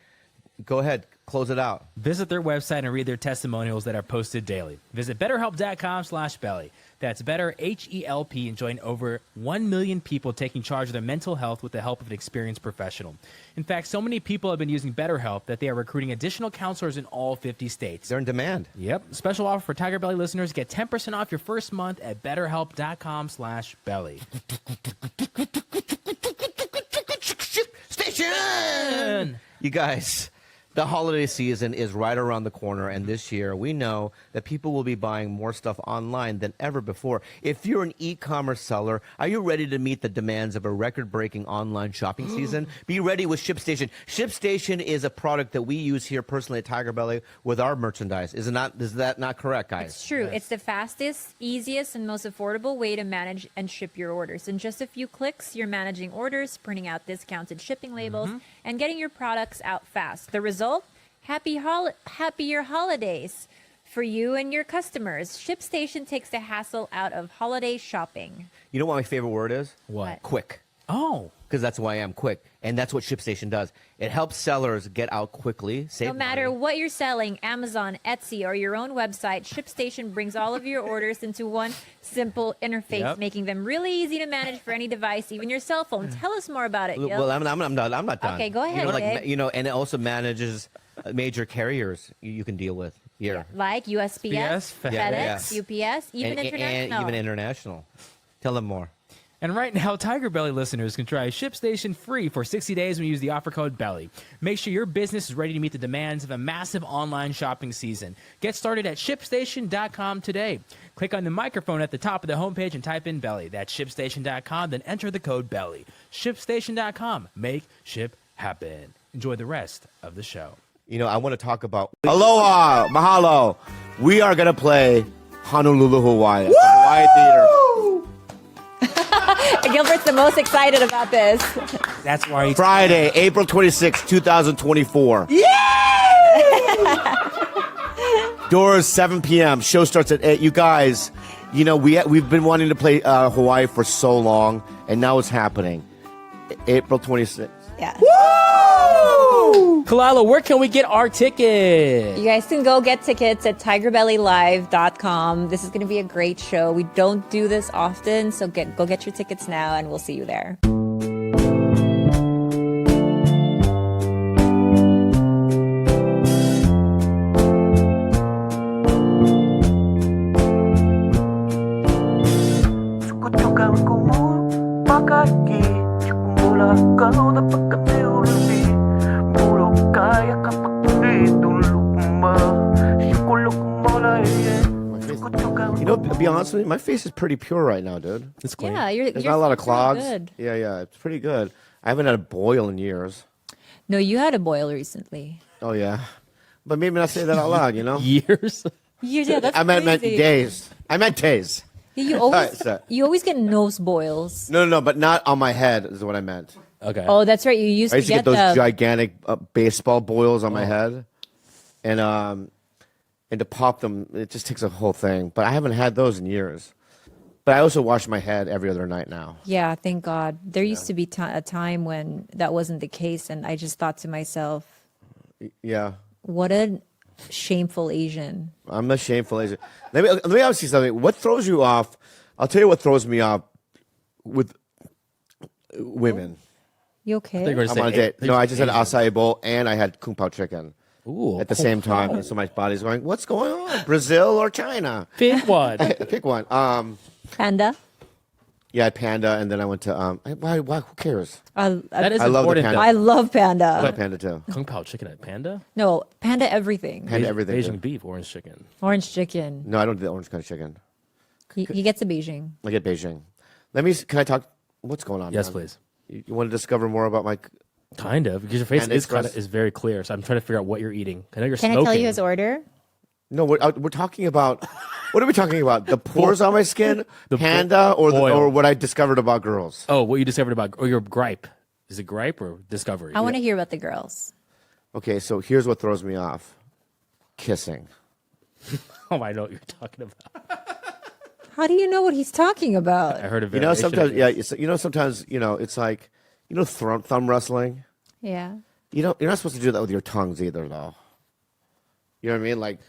Go ahead. Close it out. Visit their website and read their testimonials that are posted daily. Visit BetterHelp.com/belly. That's Better, H-E-L-P, and join over 1 million people taking charge of their mental health with the help of an experienced professional. In fact, so many people have been using BetterHelp that they are recruiting additional counselors in all 50 states. They're in demand. Yep. Special offer for Tiger Belly listeners. Get 10% off your first month at BetterHelp.com/belly. Station! You guys, the holiday season is right around the corner, and this year we know that people will be buying more stuff online than ever before. If you're an e-commerce seller, are you ready to meet the demands of a record-breaking online shopping season? Be ready with ShipStation. ShipStation is a product that we use here personally at Tiger Belly with our merchandise. Is that not correct, guys? It's true. It's the fastest, easiest, and most affordable way to manage and ship your orders. In just a few clicks, you're managing orders, printing out discounted shipping labels, and getting your products out fast. The result? Happier holidays for you and your customers. ShipStation takes the hassle out of holiday shopping. You know what my favorite word is? What? Quick. Oh. Because that's who I am, quick. And that's what ShipStation does. It helps sellers get out quickly, save No matter money. what you're selling, Amazon, Etsy, or your own website, ShipStation brings all of your orders into one simple interface, Yep. making them really easy to manage for any device, even your cell phone. Tell us more about it, Gil. Well, I'm not done. Okay, go ahead, Gabe. And it also manages major carriers you can deal with here. Like USPS, USPS, FedEx, Yeah. UPS, even and international. even international. Tell them more. And right now, Tiger Belly listeners can try ShipStation free for 60 days when you use the offer code BELLY. Make sure your business is ready to meet the demands of a massive online shopping season. Get started at ShipStation.com today. Click on the microphone at the top of the homepage and type in BELLY. That's ShipStation.com, then enter the code BELLY. ShipStation.com. Make ship happen. Enjoy the rest of the show. You know, I want to talk about Aloha, mahalo. We are going to play Honolulu, Hawaii. At the Hawaii Theater. Gilbert's the most excited about this. That's why he's Friday, April 26, 2024. Doors 7 p.m. Show starts at 8. You guys, you know, we've been wanting to play Hawaii for so long, and now it's happening. April 26th. Yeah. Kalila, where can we get our ticket? You guys can go get tickets at tigerbellylive.com. This is going to be a great show. We don't do this often, so go get your tickets now, and we'll see you there. You know, to be honest with you, my face is pretty pure right now, dude. It's clean. Yeah, There's not a lot of clogs. Good. Yeah, it's pretty good. I haven't had a boil in years. No, you had a boil recently. Oh, yeah. But maybe not say that out loud, you know? Years? Yeah, that's I meant crazy. days. I meant days. Yeah, you always Alright, so- you always get nose boils. No, but not on my head is what I meant. Okay. Oh, that's right. You used I to used to get get those the gigantic baseball boils on my head, and to pop them, it just takes a whole thing. But I haven't had those in years. But I also wash my head every other night now. Yeah, thank God. There used to be a time when that wasn't the case, and I just thought to myself, Yeah, what a shameful Asian. I'm a shameful Asian. Let me ask you something. What throws you off? I'll tell you what throws me off with women. You okay? They're going to I'm say on a date. No, I just had Asian. acai bowl and I had kung pao chicken Ooh, at the same time. And so my body's going, what's going on? Brazil or China? Pick one. Pick one. Panda? Yeah, I had panda, and then I went to why? Who cares? That is I love the important. panda. though. I love Panda. I like panda too. Kung Pao chicken at Panda? No, Panda everything. Panda everything. Asian too. beef, orange chicken. Orange chicken. No, I don't do the orange kind of chicken. He gets a Beijing. I get Beijing. Can I talk? What's going on? Yes, man? please. You want to discover more about my? Kind of, because your face Panda is Express? is very clear. So I'm trying to figure out what you're eating. I know you're Can smoking. I tell you his order? No, we're talking about. What are we talking about? The pores on my skin, Panda, or oil. what I discovered about girls. Oh, what you discovered about, or your gripe. Is it gripe or discovery? I want to hear about the girls. Okay, so here's what throws me off: kissing. Oh, I know what you're talking about. How do you know what he's talking about? I heard of it. You know, sometimes, sometimes, it's like, thumb wrestling. Yeah. You're not supposed to do that with your tongues either, though. You know what I mean? Like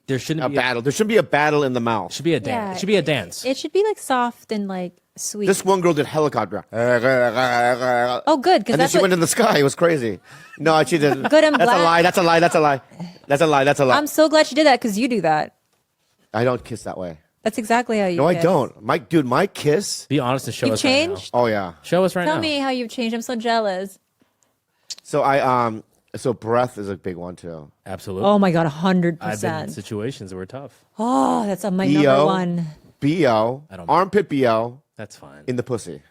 There shouldn't a be battle. There shouldn't be a battle in the mouth. should be a dance. Yeah. It should be a dance. It should be like soft and like sweet. This one girl did helicopter. Oh, good, because And then that's she what went in the sky. It was crazy. No, she didn't. Good, I'm That's glad. a lie. That's a lie. That's a lie. That's a lie. That's a lie. I'm so glad she did that because you do that. I don't kiss that way. That's exactly how you. No, I kiss. don't. My kiss. Be honest and show You've us right now. changed. Oh yeah. Show us right Tell now. me how you've changed. I'm so jealous. So so breath is a big one too. Absolutely. Oh my god, I've been in 100%. situations that were tough. Oh, that's on my BO, number one. BO, I don't- armpit BO That's fine. in the pussy.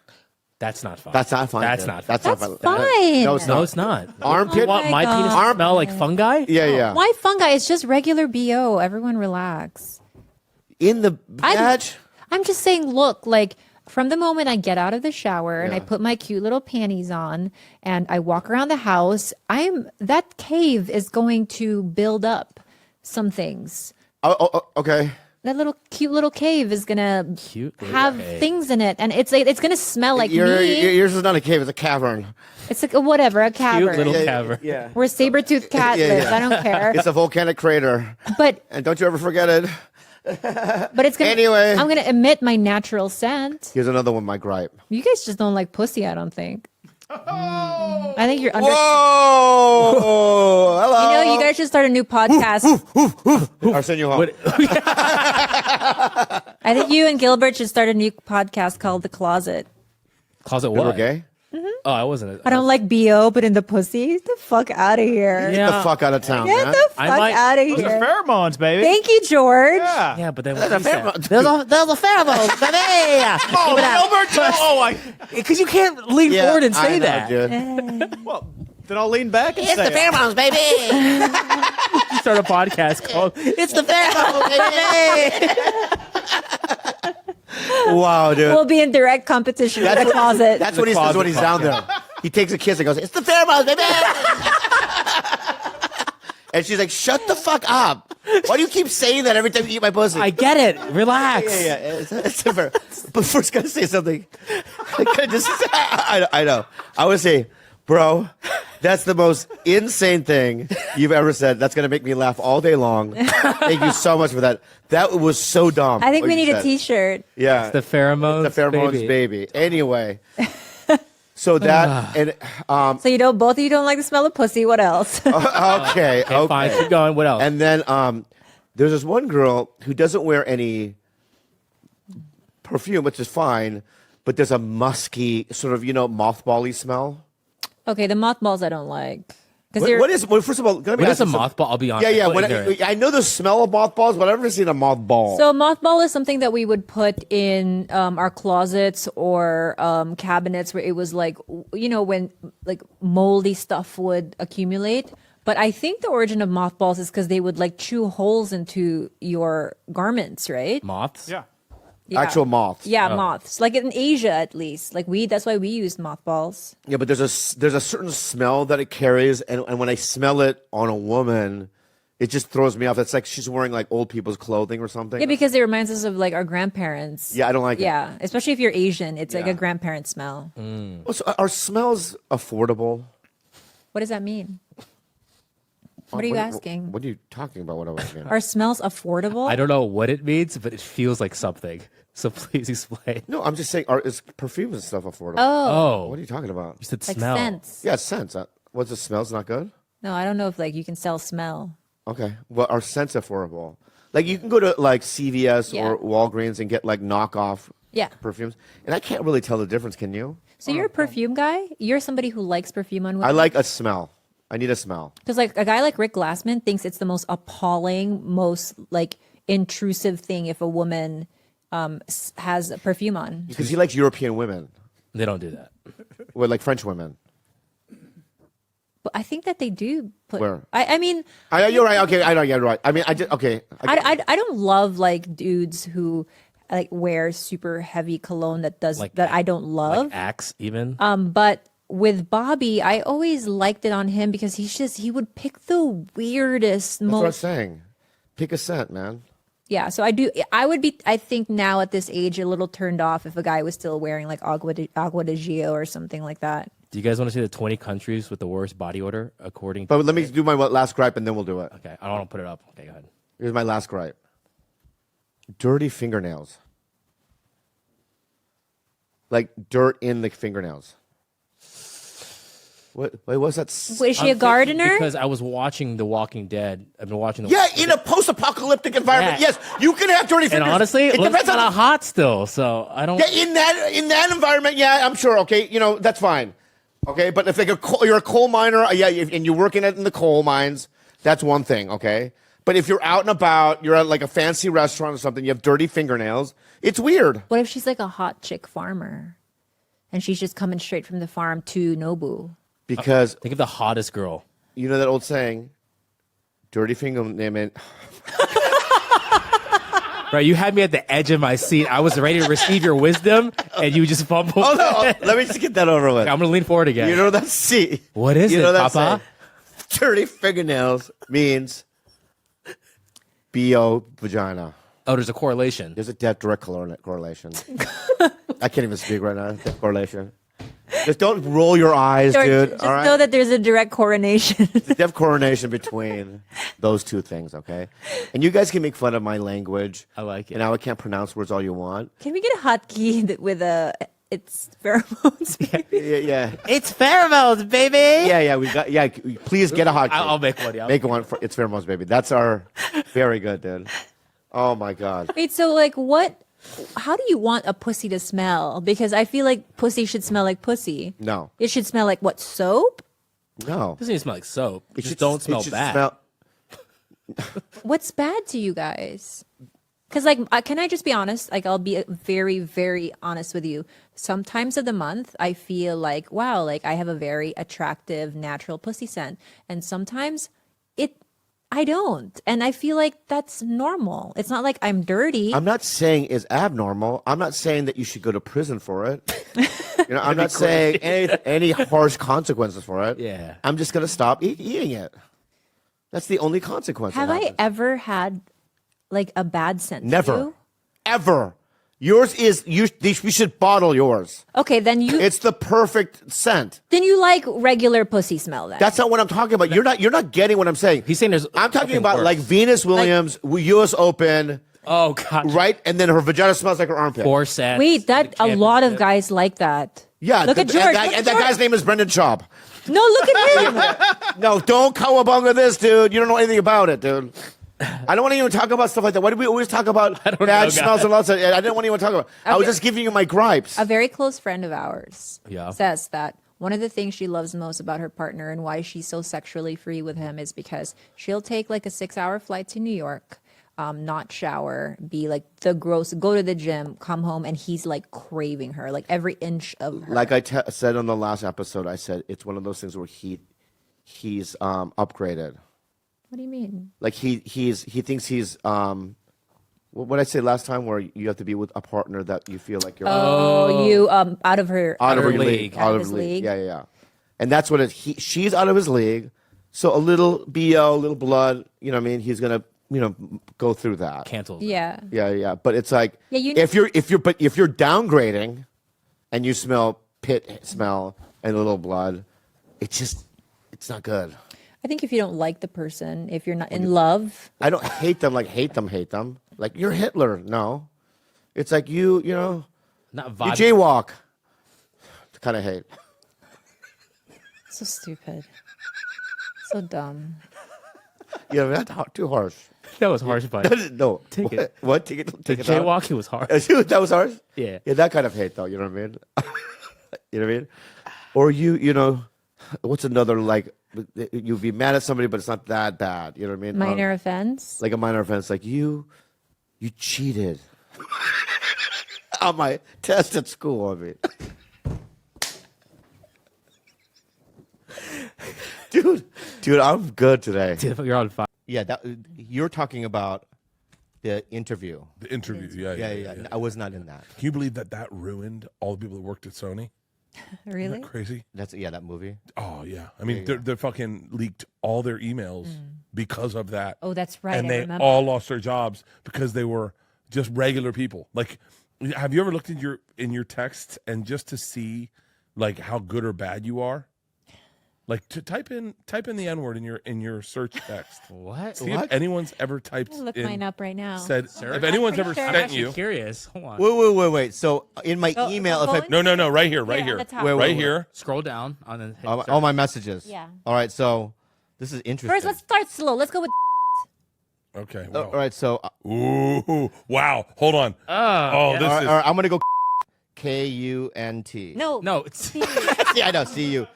That's not fine. That's not fine. That's dude. not fine. That's That's not fine. fine. No, it's No, not. it's not. Armpit. You want my God. penis to smell like fungi? Yeah, yeah. Why fungi? It's just regular BO. Everyone relax. In the badge. I'm just saying, look, like from the moment I get out of the shower and I Yeah. put my cute little panties on and I walk around the house, that cave is going to build up some things. Okay. That little cute little cave is gonna Cute little have cave. things in it, and it's gonna smell like me. Yours is not a cave; it's a cavern. It's like a whatever, a Cute cavern. little cavern. Yeah. Where saber-toothed cat Yeah, lives. yeah. I don't care. It's a volcanic crater, But and don't you ever forget it. it's gonna. Anyway. I'm gonna emit my natural scent. Here's another one. My gripe. You guys just don't like pussy. I don't think. I think you're under. Whoa! Hello. You know, you guys should start a new podcast. I'll send you home. I think you and Gilbert should start a new podcast called The Closet. Closet We're what? gay. Oh, I wasn't. I don't like BO, but in the pussy, get the fuck out of here. Yeah. Get the fuck out of town, Get man. the I fuck might- out of Those are here. pheromones, baby. Thank you, George. Yeah. Yeah, but then There's a pheromone. there's a pheromone, baby. Oh, Gilbert. Oh, Because you can't lean Yeah, forward and I say know, that. dude. well, then I'll lean back and say it. pheromones, baby. You start a podcast called "It's the Pheromones, baby." Wow, dude. We'll be in direct competition with The Closet. That's what he says when he's down there. He takes a kiss and goes, "It's the pheromones, baby." And she's like, "Shut the fuck up! Why do you keep saying that every time you eat my pussy?" I get it. Relax. Yeah, it's a but first, gotta say something. I know. I would say, bro, that's the most insane thing you've ever said. That's gonna make me laugh all day long. Thank you so much for that. That was so dumb. I think what we you need a said. T-shirt. Yeah, The pheromones, the pheromones, baby. Anyway, so that and So you know, both of you don't like the smell of pussy. What else? okay, Okay, fine. Keep going. What else? And then there's this one girl who doesn't wear any perfume, which is fine, but there's a musky sort of mothball-y smell. Okay, the mothballs I don't like. What is? Well, first of all, let me What ask is a you something. mothball? I'll be honest. Yeah, yeah. I'm so ignorant. I know the smell of mothballs, but I've never seen a mothball. So mothball is something that we would put in our closets or cabinets where it was like, when like moldy stuff would accumulate. But I think the origin of mothballs is because they would like chew holes into your garments, right? Moths. Yeah. Yeah. Actual moths. Yeah, moths. Like in Asia, at least. Like that's why we use mothballs. Yeah, but there's a certain smell that it carries, and when I smell it on a woman, it just throws me off. It's like she's wearing like old people's clothing or something. Yeah, because it reminds us of like our grandparents. Yeah, I don't like it. Yeah, especially if you're Asian, it's like Yeah. a grandparent smell. So are smells affordable? What does that mean? What are you asking? What are you talking about? What I was asking? Are smells affordable? I don't know what it means, but it feels like something. So please explain. No, I'm just saying, is perfume and stuff affordable? Oh, What are you talking about? you said like smell. scents. Yeah, scents. What's the smells not good? No, I don't know if like you can sell smell. Okay. Well, are scents affordable? Like you can go to like CVS Yeah. or Walgreens and get like knockoff Yeah. perfumes, and I can't really tell the difference. Can you? So you're a perfume guy? You're somebody who likes perfume on women? I like a smell. I need a smell. Because like a guy like Rick Glassman thinks it's the most appalling, most like intrusive thing if a woman has perfume on. Because he likes European women. They don't do that. Well, like French women. But I think that they do put. Where? I mean, You're right. Okay, I know. You're right. I mean, I just okay. I don't love like dudes who like wear super heavy cologne that I don't love. Like Axe, even. But with Bobby, I always liked it on him because he would pick the weirdest, That's what I'm most. saying. Pick a scent, man. Yeah, so I would be, I think now at this age, a little turned off if a guy was still wearing like Agua de Gio or something like that. Do you guys want to see the 20 countries with the worst body odor according to... But let me do my last gripe and then we'll do it. Okay, I don't want to put it up. Okay, go ahead. Here's my last gripe. Dirty fingernails. Like dirt in the fingernails. What? Wait, what's that? Is she a gardener? Because I was watching The Walking Dead. I've been watching Yeah, in a post-apocalyptic environment. Yeah. Yes, you can have dirty And fingers. honestly, it looks depends kind on of hot still, so I don't... Yeah, in that environment, yeah, I'm sure. Okay, that's fine. Okay, but if you're a coal miner, and you're working in the coal mines, that's one thing. Okay, but if you're out and about, you're at like a fancy restaurant or something, you have dirty fingernails. It's weird. What if she's like a hot chick farmer, and she's just coming straight from the farm to Nobu? Because Think of the hottest girl. you know that old saying, dirty fingernail. Right, you had me at the edge of my seat. I was ready to receive your wisdom, and you just fumbled. Oh no, let me just get that over with. I'm going to lean forward again. You know that C. What is you it, know that Papa? saying? Dirty fingernails means BO vagina. Oh, there's a correlation. There's a direct correlation. I can't even speak right now. Death correlation. Just don't roll your eyes, George, dude. just all right? know that there's a direct coronation. Death correlation between those two things, okay? And you guys can make fun of my language. I like it. And now I can't pronounce words all you want. Can we get a hotkey with it's pheromones? Yeah. It's pheromones, baby. Yeah, we got. Yeah, please get a hot. I'll make one. Yeah. Make one for it's pheromones, baby. That's our very good, dude. Oh my god. Wait, so like what? How do you want a pussy to smell? Because I feel like pussy should smell like pussy. No. It should smell like what? Soap? No. It doesn't even smell like soap. It should- just don't smell should bad. What's bad to you guys? Because like, can I just be honest? Like, I'll be very, very honest with you. Sometimes of the month, I feel like, wow, like I have a very attractive, natural pussy scent, and sometimes I don't, and I feel like that's normal. It's not like I'm dirty. I'm not saying it's abnormal. I'm not saying that you should go to prison for it. I'm not saying any harsh consequences for it. Yeah. I'm just gonna stop eating it. That's the only consequence. Have that I happens. ever had like a bad scent? to Never, you? ever. Yours is we should bottle yours. Okay, then It's the perfect scent. then you like regular pussy smell then. That's not what I'm talking about. You're not getting what I'm saying. He's saying there's I'm talking something about worse. like Venus Williams, U.S. Open, Oh, God. right? And then her vagina smells like her armpit. Four cents. Wait, that the a lot of championship. guys like that. Yeah, Look at George. And look at that George. guy's name is Brendan Schaub. No, look at him. No, don't cowabunga this, dude. You don't know anything about it, dude. I don't want to even talk about stuff like that. Why do we always talk about don't know, bad smells guys. and lots of? I didn't want to even talk about. I was Okay. just giving you my gripes. A very close friend of ours Yeah. says that one of the things she loves most about her partner and why she's so sexually free with him is because she'll take like a 6-hour flight to New York, not shower, be like the gross, go to the gym, come home, and he's like craving her, like every inch of her. Like I said on the last episode, I said it's one of those things where he's upgraded. What do you mean? Like he thinks he's what did I say last time, where you have to be with a partner that you feel like you're Oh, you out of her. out of her her league. league, Out of his league. Yeah. And that's what it. She's out of his league, so a little bo, a little blood. You know what I mean? He's gonna go through that. Cancels. Yeah. Yeah. But it's like Yeah, you- if you're downgrading, and you smell pit smell and a little blood, it's not good. I think if you don't like the person, if you're not in love, I don't hate them like hate them. Like you're Hitler. No, it's like you Not you vibe. jaywalk. Kind of hate. so stupid, so dumb. Yeah, that's too harsh. That was harsh, but No, Take it. What? Take the it. out? jaywalk, he was harsh. That was harsh. Yeah. Yeah, that kind of hate though. You know what I mean? You know what I mean? Or what's another like? You'd be mad at somebody, but it's not that bad. You know what I mean? Minor offense. Like a minor offense, like you cheated. on my test at school. I mean, dude, I'm good today. You're on fire. Yeah, you're talking about the interview. The interview, yeah. I was not in that. Can you believe that ruined all the people that worked at Sony? Really? Isn't that crazy? That movie. Oh yeah, I mean they fucking leaked all their emails because of that. Oh, that's right. And I they remember. all lost their jobs because they were just regular people. Like, have you ever looked in your text and just to see like how good or bad you are? Like to type in the N-word in your search text. What? See if anyone's ever typed I'll look in, mine up right now. said if anyone's ever I'm sent actually you. curious. Hold on. Wait. So in my email, if I No, right here, Here, on here, the top. right here. Scroll down on the. all my messages. Yeah. All right. So this is interesting. First, let's start slow. Let's go with. Okay. All Wow. right. So Ooh, wow. Hold on. Oh, this all is. right, I'm gonna go KUNT. No. It's Yeah, I know. See you.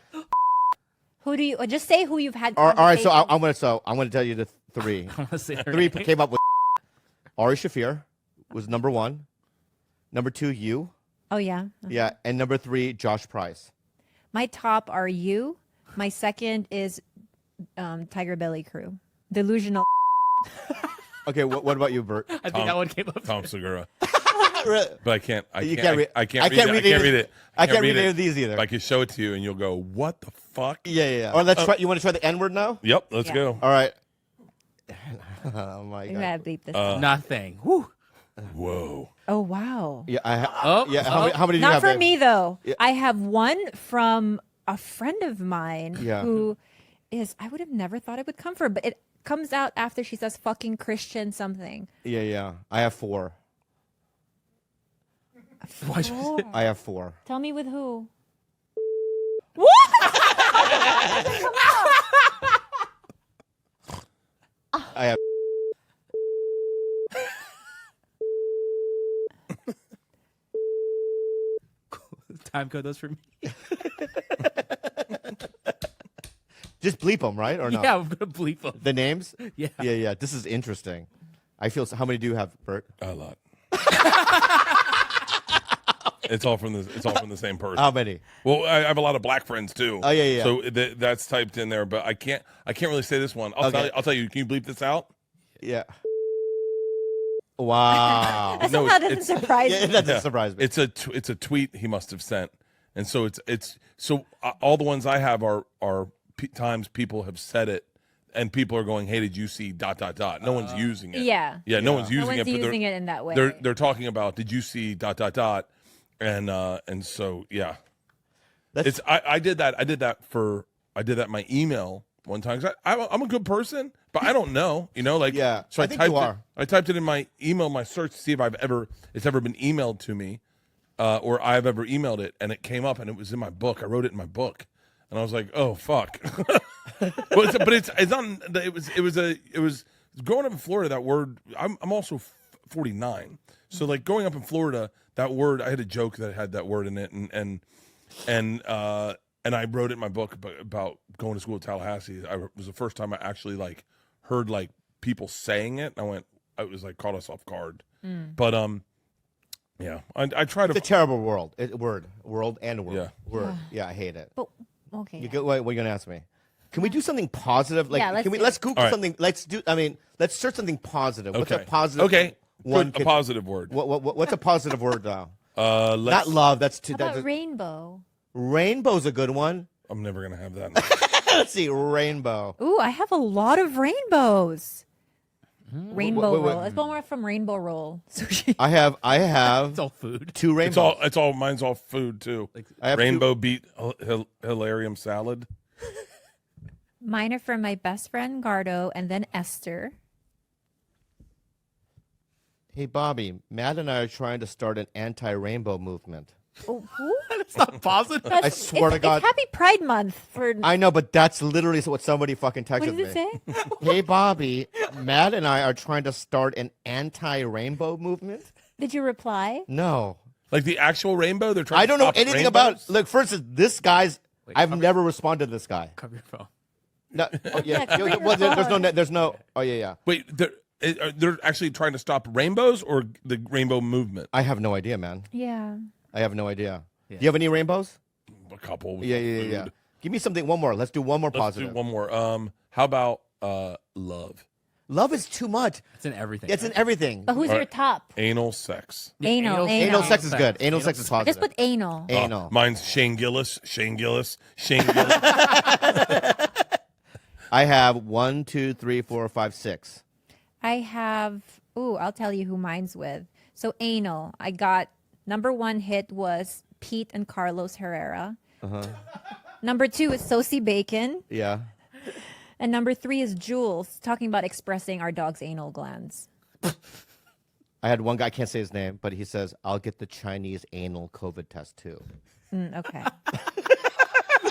Who do you? Just say who you've had. All right. So conversations. I'm gonna tell you the three. I want to say her Three name. came up with. Ari Shafir was number 1. Number 2, you. Oh yeah. Yeah, and number 3, Josh Price. My top are you. My second is Tiger Belly Crew. Delusional. Okay, what about you, Bert? I think that one came up. Tom Segura. Really? But I can't. I You can't. can't read- I can't I read can't it. read I can't any- read it. I can't read it. any of these either. I can show it to you, and you'll go, "What the fuck?" Yeah. All right, let's try. You want to try the N-word now? Yep. Let's Yeah. go. All right. Oh my You god. gotta bleep this. Nothing. Whew. Whoa. Oh wow. Yeah, Oh, yeah. oh. How many do you Not have? for babe? me though. Yeah. I have one from a friend of mine Yeah. who is. I would have never thought it would come from, but it comes out after she says "fucking Christian" something. Yeah. I have 4. Why'd you- I have 4. Tell me with who? I have. Time code those for me. Just bleep them, right? Or no? Yeah, I'm gonna bleep them. The names? Yeah. Yeah. This is interesting. I feel. How many do you have, Bert? A lot. It's all from the same person. How many? Well, I have a lot of black friends too. Oh, yeah. So that's typed in there, but I can't really say this one. Okay. I'll tell you. Can you bleep this out? Yeah. Wow. That No, somehow doesn't it's- surprise Yeah, me. that doesn't surprise me. It's a tweet he must have sent, and so it's all the ones I have are times people have said it, and people are going, "Hey, did you see ... No one's using it. Yeah. No one's No using one's it. But using it in that way. They're talking about, did you see ... And so yeah, That's- I did that in my email one time. 'Cause I'm a good person, but I don't know, like Yeah, So I think you are. I typed it in my email, my search, to see if it's ever been emailed to me, or I've ever emailed it, and it came up, and it was in my book. I wrote it in my book, and I was like, oh fuck. but it's on. It was growing up in Florida. That word. I'm also 49, so like growing up in Florida, that word. I had a joke that had that word in it, and I wrote it in my book about going to school in Tallahassee. It was the first time I actually like heard like people saying it. And it was like caught us off guard. But yeah, I try to. It's a terrible world and word. Yeah. Word. Yeah, I hate it. But okay. You go, what are you gonna ask me? Can we do something positive? Like, Yeah, let's do let's it. Google All right. something. Let's search something positive. What's a Okay. positive? Okay. One. Put a positive word. What's a positive word now? Let's, Not love. That's too. How about That's, rainbow? rainbow's a good one. I'm never gonna have that. Let's see, rainbow. Ooh, I have a lot of rainbows. Rainbow wait, wait. roll. It's one more from Rainbow Roll sushi. I have It's all food. 2 rainbows. It's all. Mine's all food too. I have Rainbow beet hilarium salad. Mine are from my best friend Gardo and then Esther. Hey, Bobby, Matt and I are trying to start an anti-rainbow movement. Oh, who? It's not positive. I swear to God. It's Happy Pride Month for. I know, but that's literally what somebody fucking texted What me. does it say? Hey, Bobby, Matt and I are trying to start an anti-rainbow movement. Did you reply? No. Like the actual rainbow. They're trying. I don't to know stop anything rainbows? about. Look, first, this guy's. I've never responded to this guy. Cover your phone. No, oh, yeah. Yeah, cover your Well, there's no. phone. There's no. Oh yeah, yeah. Wait, They're actually trying to stop rainbows or the rainbow movement. I have no idea, man. Yeah. I have no idea. Do you have any rainbows? A couple. Yeah. Give me something. One more. Let's do one more Let's positive. do one more. How about love? Love is too much. It's in everything. It's in everything. But who's All your right. top? Anal sex. Anal. Anal sex is good. Anal sex is positive. Just put anal. Anal. Mine's Shane Gillis. I have 1, 2, 3, 4, 5, 6. I have, I'll tell you who mine's with. So anal, I got number 1 hit was Pete and Carlos Herrera. Number 2 is Sosie Bacon. Yeah. And number 3 is Jules, talking about expressing our dog's anal glands. I had one guy, I can't say his name, but he says, I'll get the Chinese anal COVID test too. Okay.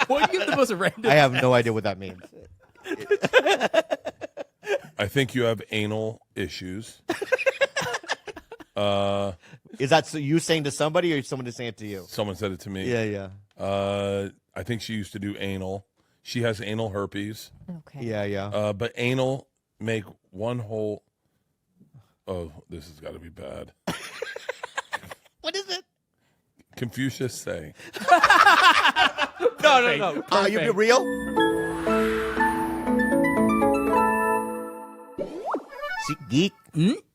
What you give the most random? I have no idea what that means. I think you have anal issues. Is that you saying to somebody or someone saying it to you? Someone said it to me. Yeah. I think she used to do anal. She has anal herpes. Okay. Yeah. But anal make one whole. Oh, this has got to be bad. What is it? Confucius say. No. Are you being real? SeatGeek.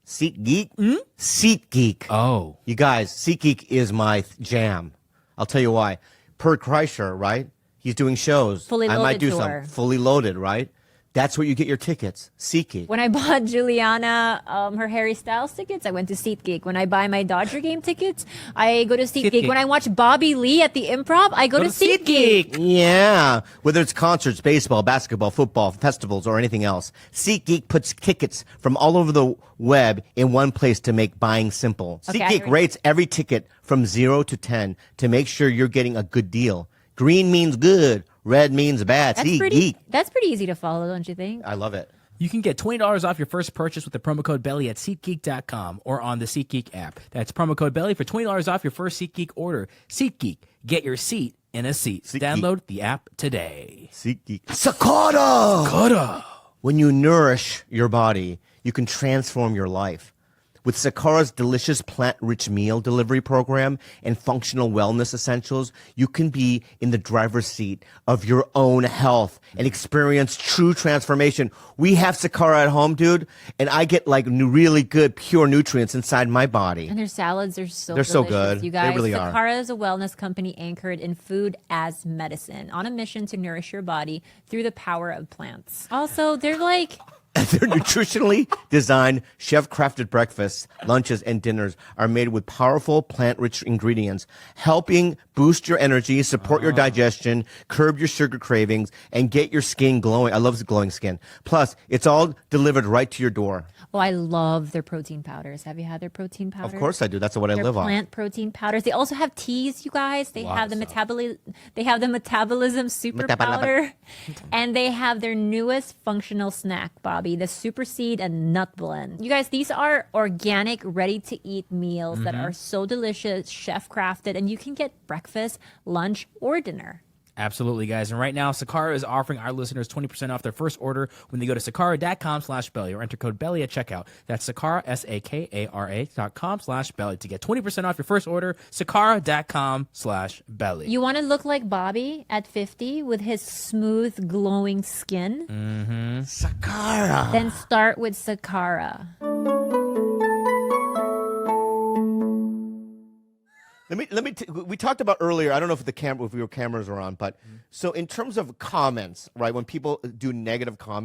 SeatGeek. SeatGeek. Oh. You guys, SeatGeek is my jam. I'll tell you why. Per Kreischer, right? He's doing shows. Fully I might Loaded do tour. some. Fully Loaded, right? That's where you get your tickets. SeatGeek. When I bought Juliana her Harry Styles tickets, I went to SeatGeek. When I buy my Dodger game tickets, I go to SeatGeek. SeatGeek. When I watch Bobby Lee at the Improv, I go to SeatGeek. Yeah. Whether it's concerts, baseball, basketball, football, festivals, or anything else, SeatGeek puts tickets from all over the web in one place to make buying simple. Okay, SeatGeek rates every ticket from 0 to 10 to make sure you're getting a good deal. Green means good. Red means bad. SeatGeek. That's pretty easy to follow, don't you think? I love it. You can get $20 off your first purchase with the promo code BELLY at SeatGeek.com or on the SeatGeek app. That's promo code BELLY for $20 off your first SeatGeek order. SeatGeek. Get your seat in a seat. SeatGeek. Download the app today. SeatGeek. Sakara! When you nourish your body, you can transform your life. With Sakara's delicious plant-rich meal delivery program and functional wellness essentials, you can be in the driver's seat of your own health and experience true transformation. We have Sakara at home, dude, and I get like really good, pure nutrients inside my body. And their salads are so They're so delicious, good. you They guys. really are. Sakara is a wellness company anchored in food as medicine, on a mission to nourish your body through the power of plants. Also, they're like... Their nutritionally designed, chef-crafted breakfasts, lunches, and dinners are made with powerful plant-rich ingredients, helping boost your energy, support your digestion, curb your sugar cravings, and get your skin glowing. I love glowing skin. Plus, it's all delivered right to your door. Oh, I love their protein powders. Have you had their protein powders? Of course I do. That's what I Their live on. plant protein powders. They also have teas, you guys. They have the metabolism super powder, and they have their newest functional snack, Bobby, the Super Seed and Nut Blend. You guys, these are organic, ready-to-eat meals that are so delicious, chef-crafted, and you can get breakfast, lunch, or dinner. Absolutely, guys. And right now, Sakara is offering our listeners 20% off their first order when they go to sakara.com/belly or enter code BELLY at checkout. That's Sakara, SAKARA.com/belly to get 20% off your first order. Sakara.com/belly. You want to look like Bobby at 50 with his smooth, glowing skin? Sakara. Then start with Sakara. We talked about earlier, I don't know if if your cameras were on, but so in terms of comments, right, when people do negative comments,